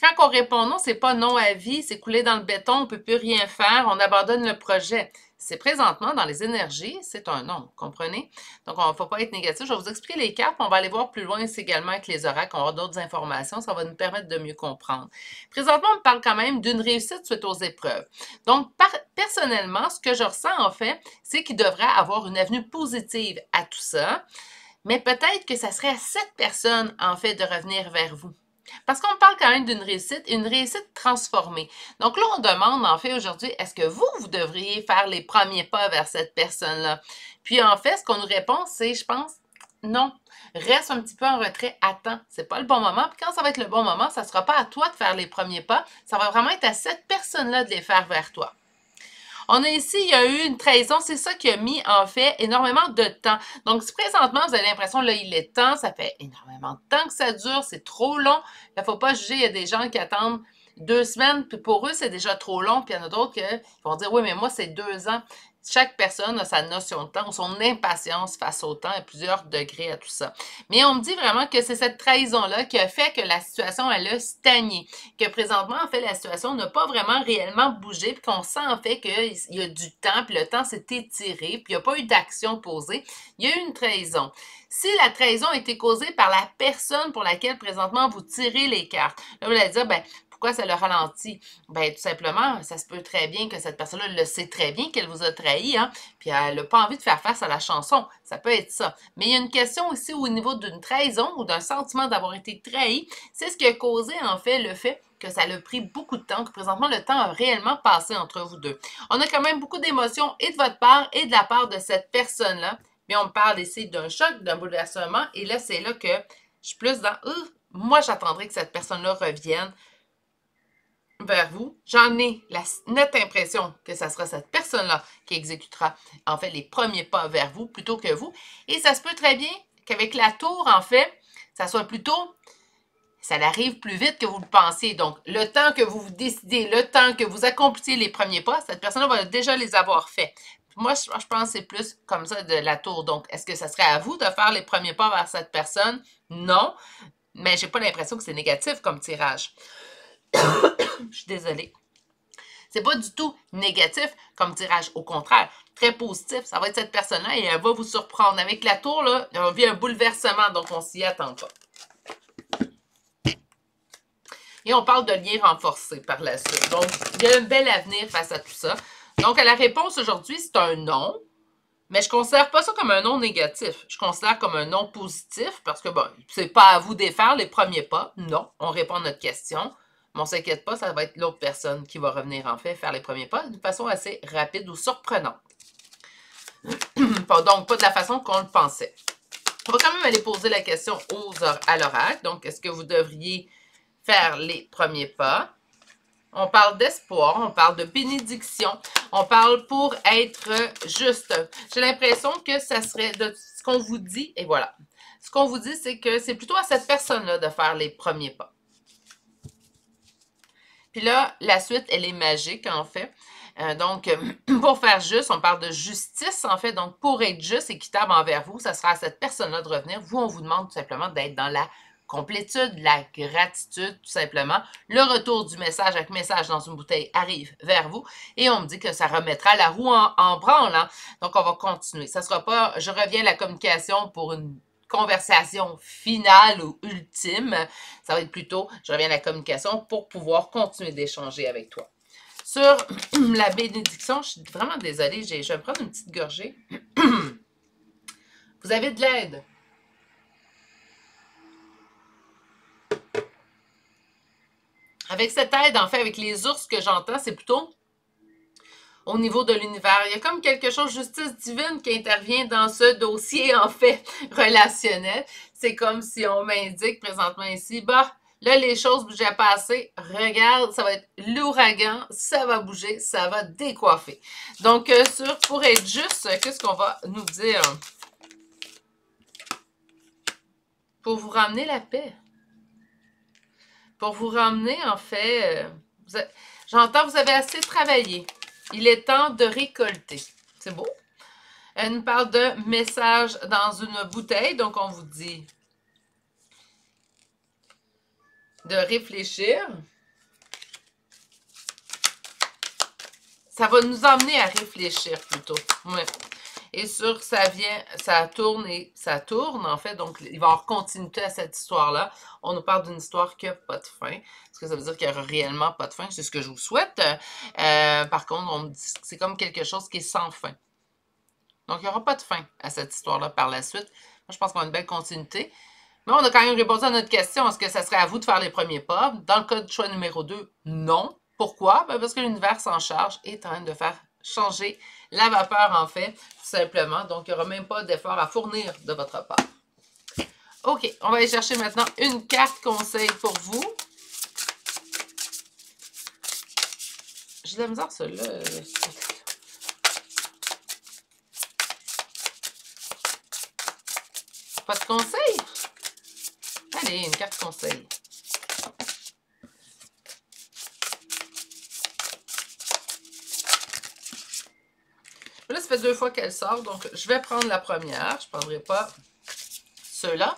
Quand on répond non, c'est pas non à vie, c'est coulé dans le béton, on ne peut plus rien faire, on abandonne le projet. C'est présentement dans les énergies, c'est un non, vous comprenez? Donc, on ne faut pas être négatif. Je vais vous expliquer les cartes, on va aller voir plus loin c'est également avec les oracles, on va avoir d'autres informations, ça va nous permettre de mieux comprendre. Présentement, on parle quand même d'une réussite suite aux épreuves. Donc, personnellement, ce que je ressens en fait, c'est qu'il devrait avoir une avenue positive à tout ça, mais peut-être que ça serait à cette personne, en fait, de revenir vers vous. Parce qu'on parle quand même d'une réussite, une réussite transformée. Donc là, on demande en fait aujourd'hui, est-ce que vous devriez faire les premiers pas vers cette personne-là? Puis en fait, ce qu'on nous répond, c'est, je pense, non. Reste un petit peu en retrait, attends. C'est pas le bon moment. Puis quand ça va être le bon moment, ça sera pas à toi de faire les premiers pas. Ça va vraiment être à cette personne-là de les faire vers toi. On a ici, il y a eu une trahison, c'est ça qui a mis en fait énormément de temps. Donc, si présentement, vous avez l'impression, là, il est temps, ça fait énormément de temps que ça dure, c'est trop long. Il ne faut pas juger, il y a des gens qui attendent 2 semaines, puis pour eux, c'est déjà trop long, puis il y en a d'autres qui vont dire, oui, mais moi, c'est 2 ans. Chaque personne a sa notion de temps ou son impatience face au temps, il y a plusieurs degrés à tout ça. Mais on me dit vraiment que c'est cette trahison-là qui a fait que la situation, elle a stagné. Que présentement, en fait, la situation n'a pas vraiment réellement bougé, puis qu'on sent en fait qu'il y a du temps, puis le temps s'est étiré, puis il n'y a pas eu d'action posée. Il y a eu une trahison. Si la trahison a été causée par la personne pour laquelle présentement vous tirez les cartes, là, vous allez dire, ben, pourquoi ça le ralentit? Bien, tout simplement, ça se peut très bien que cette personne-là le sait très bien qu'elle vous a trahi, hein, puis elle n'a pas envie de faire face à la chanson. Ça peut être ça. Mais il y a une question aussi au niveau d'une trahison ou d'un sentiment d'avoir été trahi. C'est ce qui a causé, en fait, le fait que ça a pris beaucoup de temps, que présentement, le temps a réellement passé entre vous deux. On a quand même beaucoup d'émotions et de votre part et de la part de cette personne-là. Mais on me parle ici d'un choc, d'un bouleversement. Et là, c'est là que je suis plus dans moi, j'attendrai que cette personne-là revienne vers vous. J'en ai la nette impression que ça sera cette personne-là qui exécutera en fait les premiers pas vers vous plutôt que vous. Et ça se peut très bien qu'avec la tour, en fait, ça soit plutôt, ça arrive plus vite que vous le pensiez. Donc, le temps que vous décidez, le temps que vous accomplissiez les premiers pas, cette personne-là va déjà les avoir faits. Moi, je pense que c'est plus comme ça de la tour. Donc, est-ce que ça serait à vous de faire les premiers pas vers cette personne? Non, mais j'ai pas l'impression que c'est négatif comme tirage. Je suis désolée. C'est pas du tout négatif comme tirage. Au contraire, très positif. Ça va être cette personne-là et elle va vous surprendre. Avec la tour, là, on vit un bouleversement, donc on s'y attend pas. Et on parle de lien renforcé par la suite. Donc, il y a un bel avenir face à tout ça. Donc, à la réponse aujourd'hui, c'est un non. Mais je ne considère pas ça comme un non négatif. Je considère comme un non positif parce que, bon, c'est pas à vous de faire les premiers pas. Non, on répond à notre question. Mais on ne s'inquiète pas, ça va être l'autre personne qui va revenir en fait faire les premiers pas d'une façon assez rapide ou surprenante. Donc, pas de la façon qu'on le pensait. On va quand même aller poser la question à l'oracle. Donc, est-ce que vous devriez faire les premiers pas? On parle d'espoir, on parle de bénédiction, on parle pour être juste. J'ai l'impression que ça serait de ce qu'on vous dit, et voilà. Ce qu'on vous dit, c'est que c'est plutôt à cette personne-là de faire les premiers pas. Puis là, la suite, elle est magique, en fait. Donc, pour faire juste, on parle de justice, en fait. Donc, pour être juste, équitable envers vous, ça sera à cette personne-là de revenir. Vous, on vous demande tout simplement d'être dans la complétude, la gratitude, tout simplement. Le retour du message avec message dans une bouteille arrive vers vous et on me dit que ça remettra la roue en branle. Hein? Donc, on va continuer. Ça ne sera pas, je reviens à la communication pour une conversation finale ou ultime. Ça va être plutôt, je reviens à la communication pour pouvoir continuer d'échanger avec toi. Sur la bénédiction, je suis vraiment désolée, je vais me prendre une petite gorgée. Vous avez de l'aide. Avec cette aide, en fait, avec les ours que j'entends, c'est plutôt au niveau de l'univers. Il y a comme quelque chose, justice divine, qui intervient dans ce dossier, en fait, relationnel. C'est comme si on m'indique présentement ici, bah, là, les choses bougeaient pas assez. Regarde, ça va être l'ouragan, ça va bouger, ça va décoiffer. Donc, pour être juste, qu'est-ce qu'on va nous dire? Pour vous ramener la paix. Pour vous ramener, en fait, j'entends vous avez assez travaillé. Il est temps de récolter. C'est beau. Elle nous parle de message dans une bouteille. Donc, on vous dit de réfléchir. Ça va nous emmener à réfléchir plutôt. Ouais. Et sur ça tourne et ça tourne, en fait. Donc, il va y avoir continuité à cette histoire-là. On nous parle d'une histoire qui n'a pas de fin. Est-ce que ça veut dire qu'il n'y aura réellement pas de fin? C'est ce que je vous souhaite. Par contre, on me dit que c'est comme quelque chose qui est sans fin. Donc, il n'y aura pas de fin à cette histoire-là par la suite. Moi, je pense qu'on a une belle continuité. Mais on a quand même répondu à notre question. Est-ce que ça serait à vous de faire les premiers pas? Dans le cas de choix numéro 2, non. Pourquoi? Ben parce que l'univers s'en charge et est en train de faire changer la vapeur, en fait, tout simplement. Donc, il n'y aura même pas d'effort à fournir de votre part. OK, on va aller chercher maintenant une carte conseil pour vous. J'ai de la misère, celle-là. Pas de conseil? Allez, une carte conseil. Là, ça fait 2 fois qu'elle sort, donc je vais prendre la première. Je ne prendrai pas ceux-là.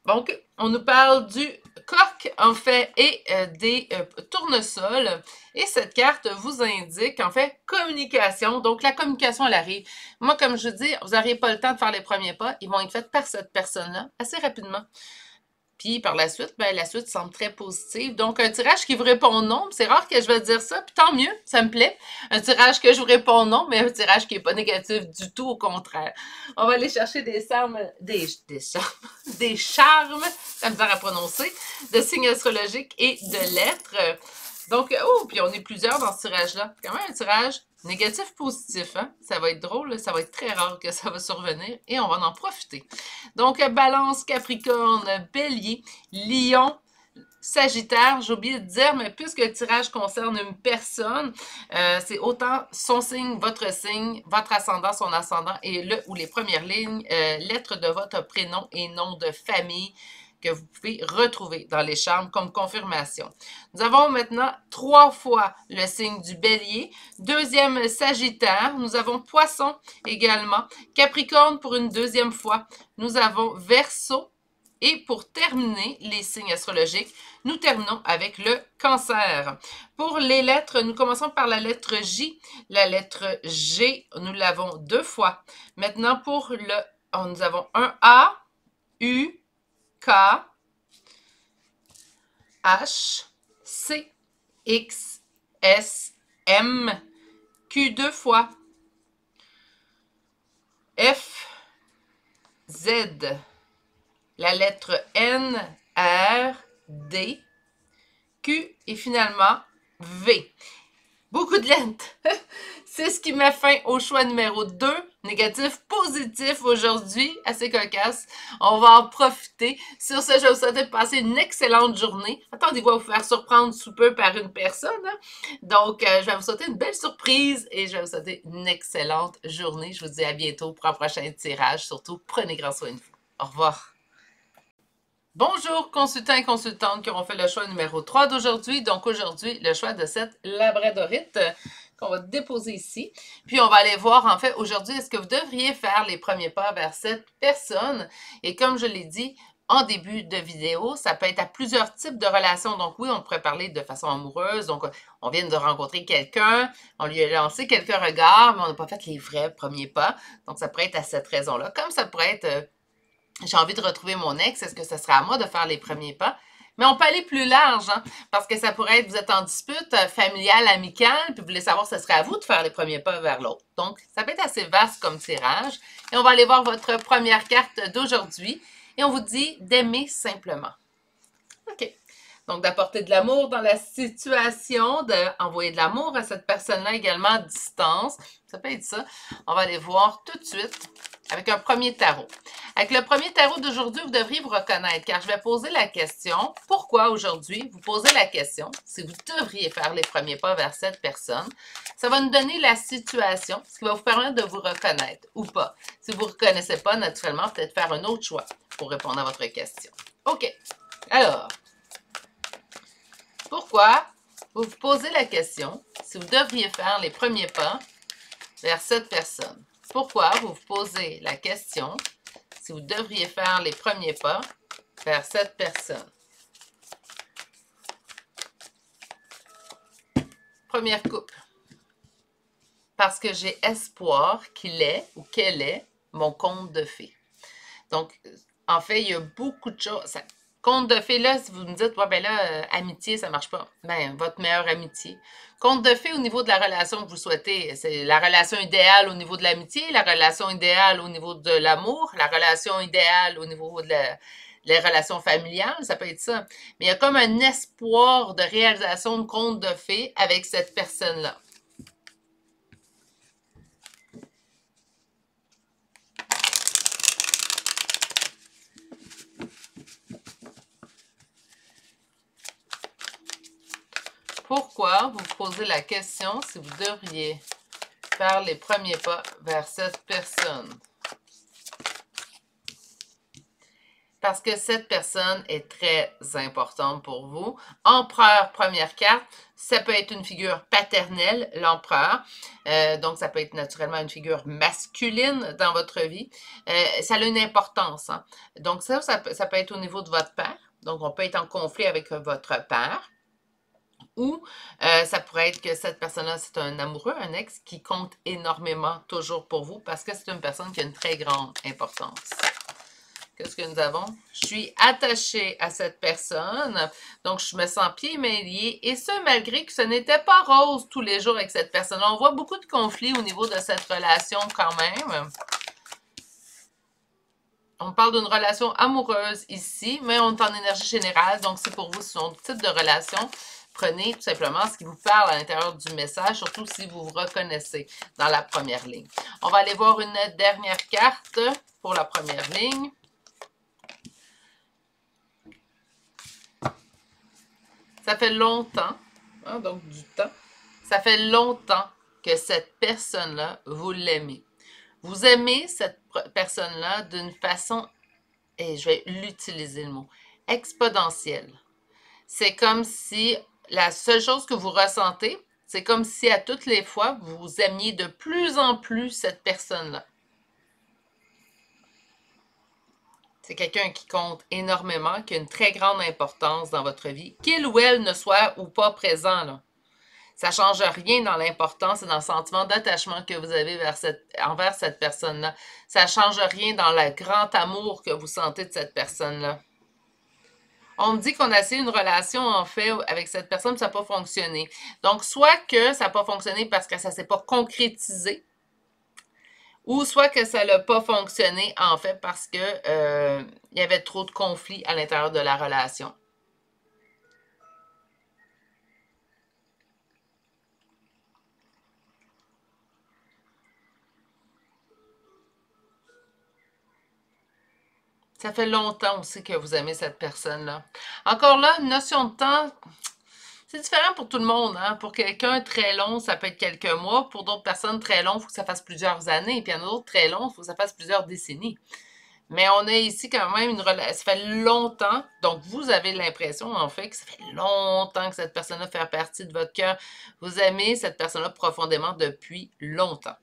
Donc, on nous parle du coq, en fait, et des tournesols. Et cette carte vous indique, en fait, communication. Donc, la communication, elle arrive. Moi, comme je dis, vous n'aurez pas le temps de faire les premiers pas. Ils vont être faits par cette personne-là assez rapidement. Puis par la suite, ben, la suite semble très positive. Donc, un tirage qui vous répond non, c'est rare que je vais dire ça, puis tant mieux, ça me plaît. Un tirage que je vous réponds non, mais un tirage qui n'est pas négatif du tout, au contraire. On va aller chercher des charmes, des charmes, ça me à prononcer, de signes astrologiques et de lettres. Donc, oh, puis on est plusieurs dans ce tirage-là. Quand même un tirage négatif-positif, hein? Ça va être drôle, ça va être très rare que ça va survenir et on va en profiter. Donc, Balance, Capricorne, Bélier, Lion, Sagittaire, j'ai oublié de dire, mais puisque le tirage concerne une personne, c'est autant son signe, votre ascendant, son ascendant et le ou les premières lignes, lettres de votre prénom et nom de famille que vous pouvez retrouver dans les charmes comme confirmation. Nous avons maintenant 3 fois le signe du Bélier, deuxième Sagittaire, nous avons Poisson également, Capricorne pour une deuxième fois, nous avons Verseau, et pour terminer les signes astrologiques, nous terminons avec le Cancer. Pour les lettres, nous commençons par la lettre J. La lettre G, nous l'avons 2 fois. Maintenant, pour nous avons un A, U, K, H, C, X, S, M, Q 2 fois, F, Z, la lettre N, R, D, Q et finalement V. Beaucoup de lettres. C'est ce qui met fin au choix numéro 2. Négatif, positif aujourd'hui. Assez cocasse. On va en profiter. Sur ce, je vais vous souhaiter de passer une excellente journée. Attendez-vous à vous faire surprendre sous peu par une personne. Hein? Donc, je vais vous souhaiter une belle surprise et je vais vous souhaiter une excellente journée. Je vous dis à bientôt pour un prochain tirage. Surtout, prenez grand soin de vous. Au revoir. Bonjour consultants et consultantes qui auront fait le choix numéro 3 d'aujourd'hui. Donc aujourd'hui, le choix de cette labradorite qu'on va déposer ici. Puis on va aller voir en fait aujourd'hui, est-ce que vous devriez faire les premiers pas vers cette personne? Et comme je l'ai dit en début de vidéo, ça peut être à plusieurs types de relations. Donc oui, on pourrait parler de façon amoureuse. Donc on vient de rencontrer quelqu'un, on lui a lancé quelques regards, mais on n'a pas fait les vrais premiers pas. Donc ça pourrait être à cette raison-là. Comme ça pourrait être... j'ai envie de retrouver mon ex, est-ce que ce sera à moi de faire les premiers pas? Mais on peut aller plus large, hein, parce que ça pourrait être, vous êtes en dispute familiale, amicale, puis vous voulez savoir si ce serait à vous de faire les premiers pas vers l'autre. Donc, ça peut être assez vaste comme tirage. Et on va aller voir votre première carte d'aujourd'hui. Et on vous dit d'aimer simplement. OK. Donc, d'apporter de l'amour dans la situation, d'envoyer de l'amour à cette personne-là également à distance. Ça peut être ça. On va aller voir tout de suite avec un premier tarot. Avec le premier tarot d'aujourd'hui, vous devriez vous reconnaître, car je vais poser la question, pourquoi aujourd'hui vous posez la question, si vous devriez faire les premiers pas vers cette personne. Ça va nous donner la situation, ce qui va vous permettre de vous reconnaître ou pas. Si vous ne vous reconnaissez pas, naturellement, peut-être faire un autre choix pour répondre à votre question. OK. Alors, pourquoi vous vous posez la question si vous devriez faire les premiers pas vers cette personne? Pourquoi vous vous posez la question si vous devriez faire les premiers pas vers cette personne? Première coupe. Parce que j'ai espoir qu'il est ou qu'elle est mon conte de fées. Donc, en fait, il y a beaucoup de choses. Conte de fées, là, si vous me dites, ouais, ben là, amitié, ça marche pas. Ben, votre meilleure amitié. Conte de fées au niveau de la relation que vous souhaitez, c'est la relation idéale au niveau de l'amitié, la relation idéale au niveau de l'amour, la relation idéale au niveau de les relations familiales, ça peut être ça. Mais il y a comme un espoir de réalisation de conte de fées avec cette personne-là. Pourquoi vous posez la question si vous devriez faire les premiers pas vers cette personne? Parce que cette personne est très importante pour vous. Empereur, première carte, ça peut être une figure paternelle, l'empereur. Donc, ça peut être naturellement une figure masculine dans votre vie. Ça a une importance. Hein? Donc, ça peut être au niveau de votre père. Donc, on peut être en conflit avec votre père. Ou ça pourrait être que cette personne-là, c'est un amoureux, un ex, qui compte énormément toujours pour vous parce que c'est une personne qui a une très grande importance. Qu'est-ce que nous avons? Je suis attachée à cette personne, donc je me sens pieds et mains liés, et ce, malgré que ce n'était pas rose tous les jours avec cette personne-là. On voit beaucoup de conflits au niveau de cette relation quand même. On parle d'une relation amoureuse ici, mais on est en énergie générale, donc c'est pour vous, ce sont type de relation. Prenez tout simplement ce qui vous parle à l'intérieur du message, surtout si vous vous reconnaissez dans la première ligne. On va aller voir une dernière carte pour la première ligne. Ça fait longtemps, hein, donc du temps, ça fait longtemps que cette personne-là, vous l'aimez. Vous aimez cette personne-là d'une façon, et je vais l'utiliser le mot, exponentielle. C'est comme si la seule chose que vous ressentez, c'est comme si à toutes les fois, vous aimiez de plus en plus cette personne-là. C'est quelqu'un qui compte énormément, qui a une très grande importance dans votre vie, qu'il ou elle ne soit ou pas présent, là. Ça ne change rien dans l'importance et dans le sentiment d'attachement que vous avez envers cette personne-là. Ça ne change rien dans le grand amour que vous sentez de cette personne-là. On me dit qu'on a essayé une relation, en fait, avec cette personne, ça n'a pas fonctionné. Donc, soit que ça n'a pas fonctionné parce que ça ne s'est pas concrétisé, ou soit que ça n'a pas fonctionné, en fait, parce que il y avait trop de conflits à l'intérieur de la relation. Ça fait longtemps aussi que vous aimez cette personne-là. Encore là, une notion de temps, c'est différent pour tout le monde. Hein? Pour quelqu'un, très long, ça peut être quelques mois. Pour d'autres personnes, très long, il faut que ça fasse plusieurs années. Puis il y en a d'autres, très long, il faut que ça fasse plusieurs décennies. Mais on a ici quand même une relation. Ça fait longtemps. Donc, vous avez l'impression, en fait, que ça fait longtemps que cette personne-là fait partie de votre cœur. Vous aimez cette personne-là profondément depuis longtemps.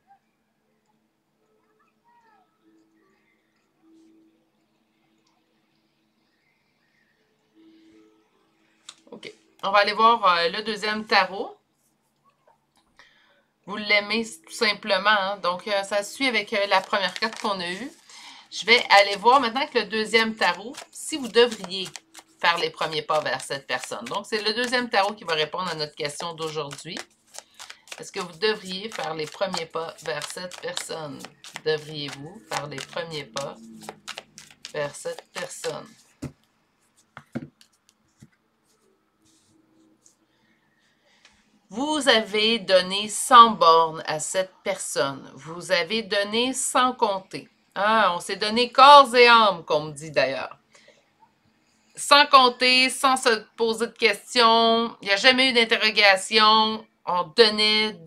OK. On va aller voir le deuxième tarot. Vous l'aimez tout simplement. Hein? Donc, ça suit avec la première carte qu'on a eue. Je vais aller voir maintenant avec le deuxième tarot si vous devriez faire les premiers pas vers cette personne. Donc, c'est le deuxième tarot qui va répondre à notre question d'aujourd'hui. Est-ce que vous devriez faire les premiers pas vers cette personne? Devriez-vous faire les premiers pas vers cette personne? Vous avez donné sans borne à cette personne. Vous avez donné sans compter. Ah, on s'est donné corps et âme, comme on me dit d'ailleurs. Sans compter, sans se poser de questions. Il n'y a jamais eu d'interrogation. On donnait,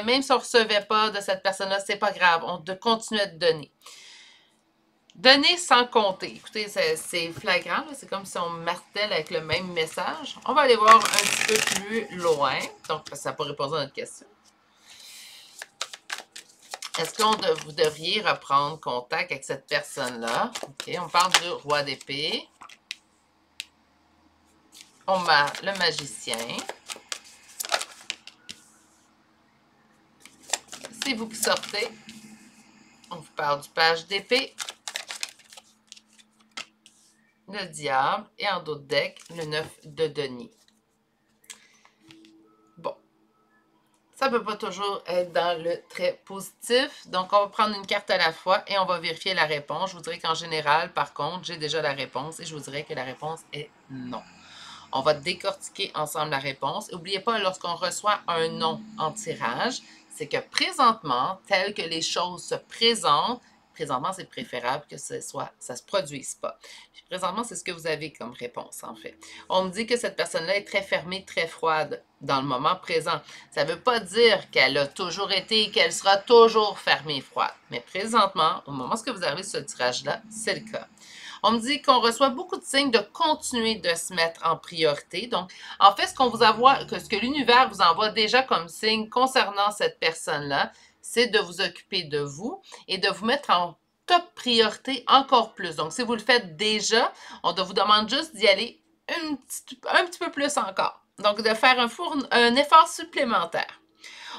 même si on ne recevait pas de cette personne-là, c'est pas grave. On continuait de donner. Donner sans compter. Écoutez, c'est flagrant. C'est comme si on martèle avec le même message. On va aller voir un petit peu plus loin. Donc, ça n'a pas répondu à notre question. Est-ce que vous devriez reprendre contact avec cette personne-là? OK, on parle du roi d'épée. On a le magicien. C'est vous qui sortez. On vous parle du page d'épée. Le diable. Et en d'autres decks, le 9 de denier. Bon. Ça ne peut pas toujours être dans le très positif. Donc, on va prendre une carte à la fois et on va vérifier la réponse. Je vous dirais qu'en général, par contre, j'ai déjà la réponse et je vous dirais que la réponse est non. On va décortiquer ensemble la réponse. N'oubliez pas, lorsqu'on reçoit un non en tirage, c'est que présentement, tel que les choses se présentent, présentement, c'est préférable que ça ne se produise pas. Puis présentement, c'est ce que vous avez comme réponse, en fait. On me dit que cette personne-là est très fermée, très froide dans le moment présent. Ça ne veut pas dire qu'elle a toujours été et qu'elle sera toujours fermée et froide. Mais présentement, au moment où vous avez ce tirage-là, c'est le cas. On me dit qu'on reçoit beaucoup de signes de continuer de se mettre en priorité. Donc, en fait, ce que l'univers vous envoie déjà comme signe concernant cette personne-là, c'est de vous occuper de vous et de vous mettre en top priorité encore plus. Donc, si vous le faites déjà, on vous demande juste d'y aller un petit peu plus encore. Donc, de faire un effort supplémentaire.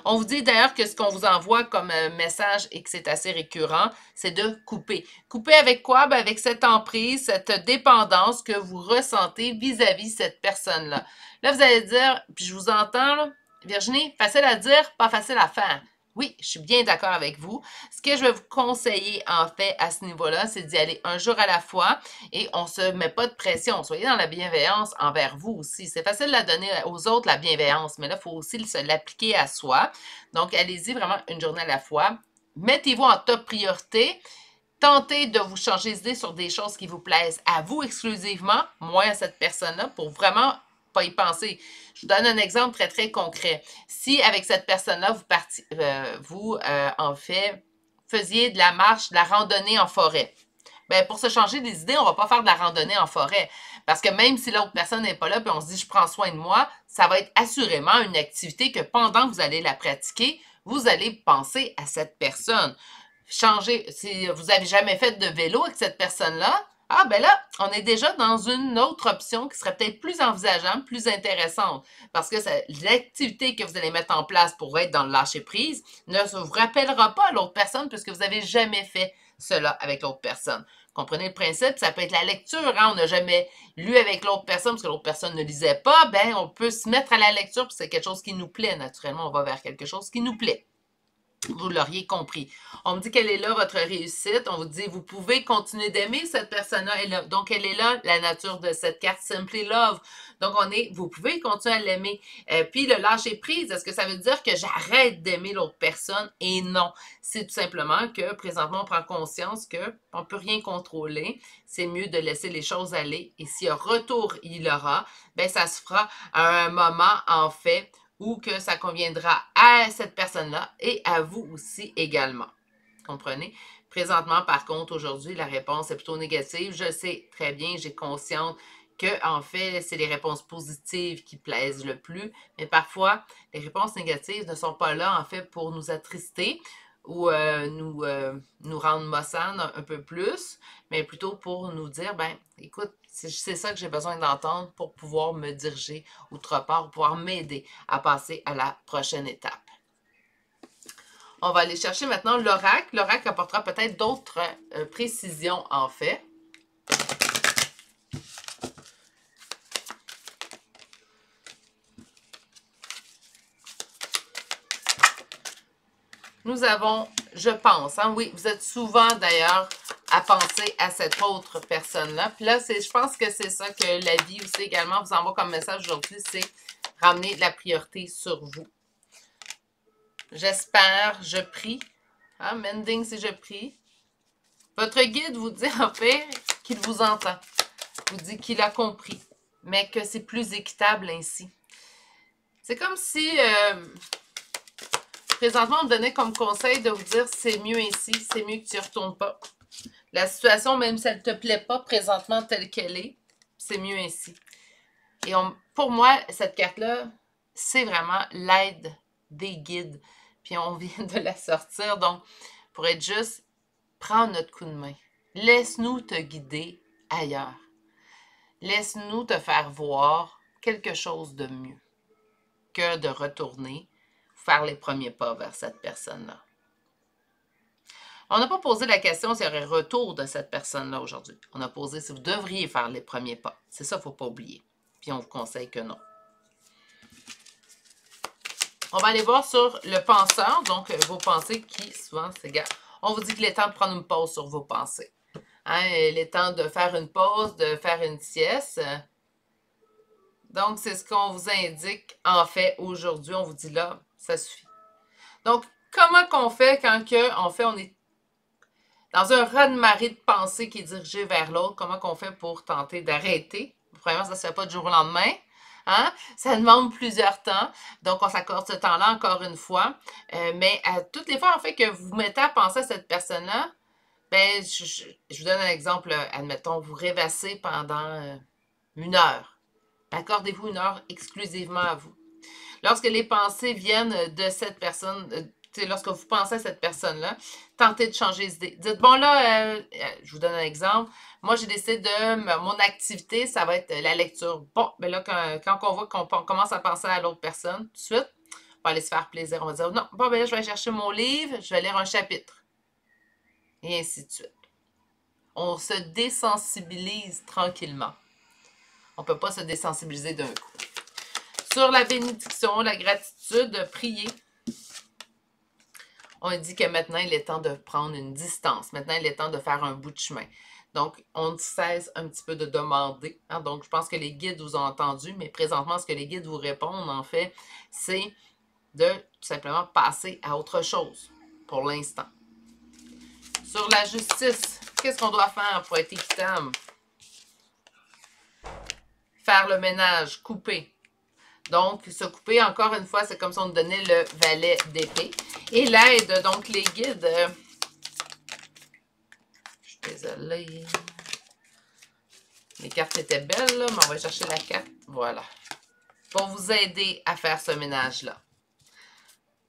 On vous dit d'ailleurs que ce qu'on vous envoie comme message et que c'est assez récurrent, c'est de couper. Couper avec quoi? Ben avec cette emprise, cette dépendance que vous ressentez vis-à-vis cette personne-là. Là, vous allez dire, puis je vous entends, là, Virginie, facile à dire, pas facile à faire. Oui, je suis bien d'accord avec vous. Ce que je vais vous conseiller, en fait, à ce niveau-là, c'est d'y aller un jour à la fois et on ne se met pas de pression. Soyez dans la bienveillance envers vous aussi. C'est facile de la donner aux autres, la bienveillance, mais là, il faut aussi l'appliquer à soi. Donc, allez-y vraiment une journée à la fois. Mettez-vous en top priorité. Tentez de vous changer d'idée sur des choses qui vous plaisent à vous exclusivement, moins à cette personne-là, pour vraiment pas y penser. Je vous donne un exemple très, très concret. Si avec cette personne-là, en fait, faisiez de la marche, de la randonnée en forêt, bien, pour se changer des idées, on ne va pas faire de la randonnée en forêt. Parce que même si l'autre personne n'est pas là, puis on se dit « je prends soin de moi », ça va être assurément une activité que pendant que vous allez la pratiquer, vous allez penser à cette personne. Changer, si vous n'avez jamais fait de vélo avec cette personne-là, ah ben là, on est déjà dans une autre option qui serait peut-être plus envisageable, plus intéressante. Parce que l'activité que vous allez mettre en place pour être dans le lâcher-prise ne vous rappellera pas à l'autre personne puisque vous n'avez jamais fait cela avec l'autre personne. Comprenez le principe? Ça peut être la lecture. Hein? On n'a jamais lu avec l'autre personne parce que l'autre personne ne lisait pas. Ben, on peut se mettre à la lecture puis c'est quelque chose qui nous plaît. Naturellement, on va vers quelque chose qui nous plaît. vous l'auriez compris. On me dit qu'elle est là, votre réussite. On vous dit, vous pouvez continuer d'aimer cette personne-là. Donc, elle est là, la nature de cette carte Simply Love. Donc, vous pouvez continuer à l'aimer. Puis, le lâcher prise, est-ce que ça veut dire que j'arrête d'aimer l'autre personne? Et non. C'est tout simplement que, présentement, on prend conscience qu'on ne peut rien contrôler. C'est mieux de laisser les choses aller. Et si un retour il y aura, ben ça se fera à un moment, en fait, ou que ça conviendra à cette personne-là et à vous aussi également. Comprenez? Présentement, par contre, aujourd'hui, la réponse est plutôt négative. Je sais très bien, j'ai conscience que, en fait, c'est les réponses positives qui plaisent le plus, mais parfois, les réponses négatives ne sont pas là, en fait, pour nous attrister ou nous rendre maussades un peu plus, mais plutôt pour nous dire, ben, écoute, c'est ça que j'ai besoin d'entendre pour pouvoir me diriger autre part, pour pouvoir m'aider à passer à la prochaine étape. On va aller chercher maintenant l'oracle. L'oracle apportera peut-être d'autres précisions, en fait. Nous avons, je pense, hein, oui, vous êtes souvent d'ailleurs à penser à cette autre personne-là. Puis là, je pense que c'est ça que la vie aussi également vous envoie comme message aujourd'hui, c'est ramener la priorité sur vous. J'espère, je prie. Hein, mending, c'est je prie. Votre guide vous dit en fait qu'il vous entend. Vous dit qu'il a compris, mais que c'est plus équitable ainsi. C'est comme si... présentement, on me donnait comme conseil de vous dire c'est mieux ainsi, c'est mieux que tu n'y retournes pas. La situation, même si elle ne te plaît pas présentement telle qu'elle est, c'est mieux ainsi. Et pour moi, cette carte-là, c'est vraiment l'aide des guides. Puis on vient de la sortir. Donc, pour être juste, prends notre coup de main. Laisse-nous te guider ailleurs. Laisse-nous te faire voir quelque chose de mieux que de retourner faire les premiers pas vers cette personne-là. On n'a pas posé la question s'il y aurait retour de cette personne-là aujourd'hui. On a posé si vous devriez faire les premiers pas. C'est ça, il ne faut pas oublier. Puis on vous conseille que non. On va aller voir sur le penseur, donc vos pensées qui, souvent, c'est égal. On vous dit qu'il est temps de prendre une pause sur vos pensées. Hein, il est temps de faire une pause, de faire une sieste. Donc, c'est ce qu'on vous indique en fait aujourd'hui. On vous dit là, ça suffit. Donc, comment qu'on fait quand on est dans un raz-de-marée de pensée qui est dirigé vers l'autre? Comment qu'on fait pour tenter d'arrêter? Premièrement, ça ne se fait pas du jour au lendemain. Hein? Ça demande plusieurs temps. Donc, on s'accorde ce temps-là encore une fois. Mais à toutes les fois, en fait, que vous vous mettez à penser à cette personne-là, ben, je vous donne un exemple. Admettons, vous rêvassez pendant 1 heure. Accordez-vous 1 heure exclusivement à vous. Lorsque les pensées viennent de cette personne, lorsque vous pensez à cette personne-là, tentez de changer d'idée. Dites, bon là, je vous donne un exemple. Moi, j'ai décidé de mon activité, ça va être la lecture. Bon, mais là, quand on voit qu'on commence à penser à l'autre personne, tout de suite, on va aller se faire plaisir. On va dire, non, bon, ben là, je vais aller chercher mon livre, je vais lire un chapitre. Et ainsi de suite. On se désensibilise tranquillement. On ne peut pas se désensibiliser d'un coup. Sur la bénédiction, la gratitude, prier. On dit que maintenant, il est temps de prendre une distance. Maintenant, il est temps de faire un bout de chemin. Donc, on cesse un petit peu de demander. Hein? Donc, je pense que les guides vous ont entendu, mais présentement, ce que les guides vous répondent, en fait, c'est de tout simplement passer à autre chose pour l'instant. Sur la justice, qu'est-ce qu'on doit faire pour être équitable? Faire le ménage, couper. Donc, se couper, encore une fois, c'est comme si on donnait le valet d'épée. Et l'aide, donc les guides. Je suis désolée. Les cartes étaient belles, là, mais on va chercher la carte. Voilà. Pour vous aider à faire ce ménage-là.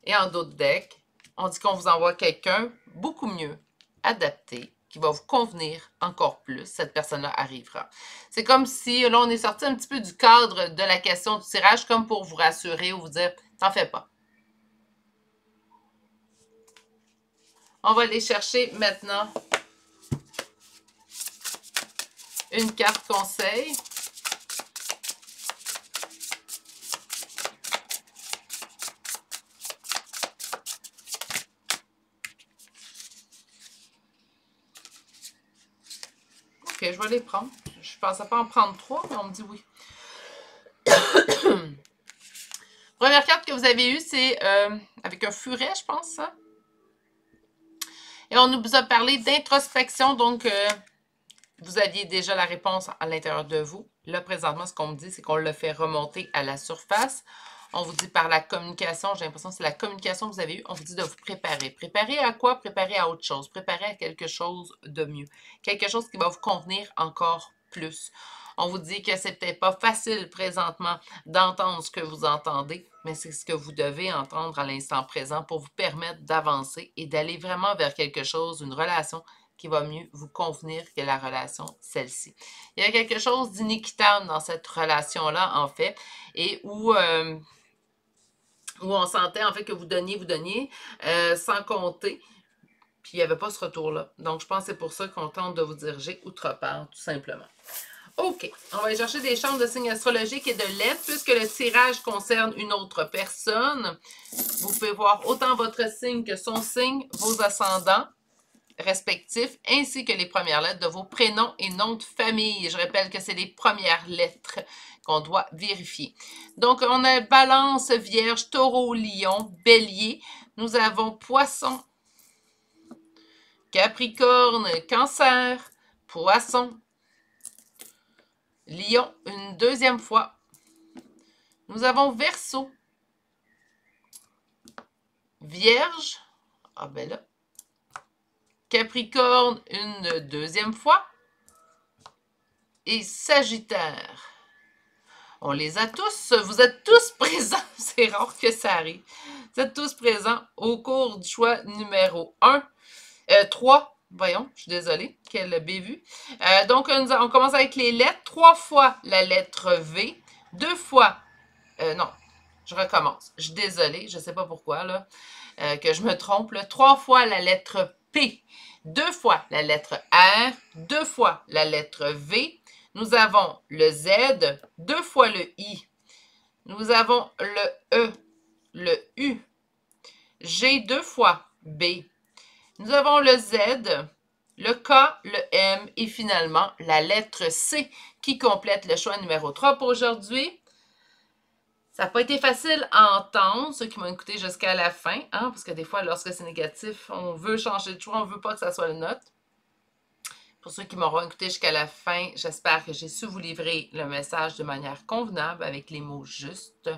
Et en d'autres decks, on dit qu'on vous envoie quelqu'un beaucoup mieux adapté, qui va vous convenir encore plus. Cette personne-là arrivera. C'est comme si, là, on est sorti un petit peu du cadre de la question du tirage, comme pour vous rassurer ou vous dire, t'en fais pas. On va aller chercher maintenant une carte conseil. Ok, je vais les prendre. Je pensais pas en prendre 3, mais on me dit oui. Première carte que vous avez eue, c'est avec un furet, je pense, ça. Et on nous a parlé d'introspection, donc vous aviez déjà la réponse à l'intérieur de vous. Là, présentement, ce qu'on me dit, c'est qu'on le fait remonter à la surface. On vous dit par la communication, j'ai l'impression que c'est la communication que vous avez eue, on vous dit de vous préparer. Préparer à quoi? Préparer à autre chose. Préparer à quelque chose de mieux. Quelque chose qui va vous convenir encore plus. On vous dit que c'est peut-être pas facile présentement d'entendre ce que vous entendez, mais c'est ce que vous devez entendre à l'instant présent pour vous permettre d'avancer et d'aller vraiment vers quelque chose, une relation qui va mieux vous convenir que la relation celle-ci. Il y a quelque chose d'inéquitable dans cette relation-là, en fait, et où on sentait en fait que vous donniez, sans compter, puis il n'y avait pas ce retour-là. Donc, je pense que c'est pour ça qu'on tente de vous diriger outre part, tout simplement. OK, on va aller chercher des chances de signes astrologiques et de lettres, puisque le tirage concerne une autre personne. Vous pouvez voir autant votre signe que son signe, vos ascendants respectifs, ainsi que les premières lettres de vos prénoms et noms de famille. Je rappelle que c'est les premières lettres qu'on doit vérifier. Donc, on a Balance, Vierge, Taureau, Lion, Bélier. Nous avons Poisson, Capricorne, Cancer, Poisson, Lion, une deuxième fois. Nous avons Verseau, Vierge, ah ben là, Capricorne, une deuxième fois, et Sagittaire. On les a tous, vous êtes tous présents, c'est rare que ça arrive. Vous êtes tous présents au cours du choix numéro 3. Voyons, je suis désolée, quelle bévue. Donc, on commence avec les lettres. 3 fois la lettre V, 2 fois, non, je recommence. Je suis désolée, je ne sais pas pourquoi, là, que je me trompe. Là. 3 fois la lettre P, 2 fois la lettre R, 2 fois la lettre V. Nous avons le Z, 2 fois le I. Nous avons le E, le U. G 2 fois B. Nous avons le Z, le K, le M et finalement la lettre C qui complète le choix numéro 3 pour aujourd'hui. Ça n'a pas été facile à entendre, ceux qui m'ont écouté jusqu'à la fin, hein, parce que des fois, lorsque c'est négatif, on veut changer de choix, on ne veut pas que ça soit le nôtre. Pour ceux qui m'auront écouté jusqu'à la fin, j'espère que j'ai su vous livrer le message de manière convenable avec les mots justes.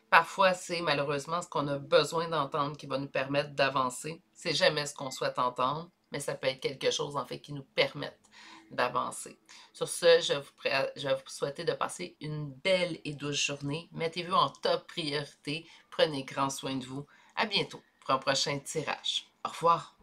Parfois, c'est malheureusement ce qu'on a besoin d'entendre qui va nous permettre d'avancer. C'est jamais ce qu'on souhaite entendre, mais ça peut être quelque chose en fait qui nous permette d'avancer. Sur ce, je vais vous souhaiter de passer une belle et douce journée. Mettez-vous en top priorité. Prenez grand soin de vous. À bientôt pour un prochain tirage. Au revoir.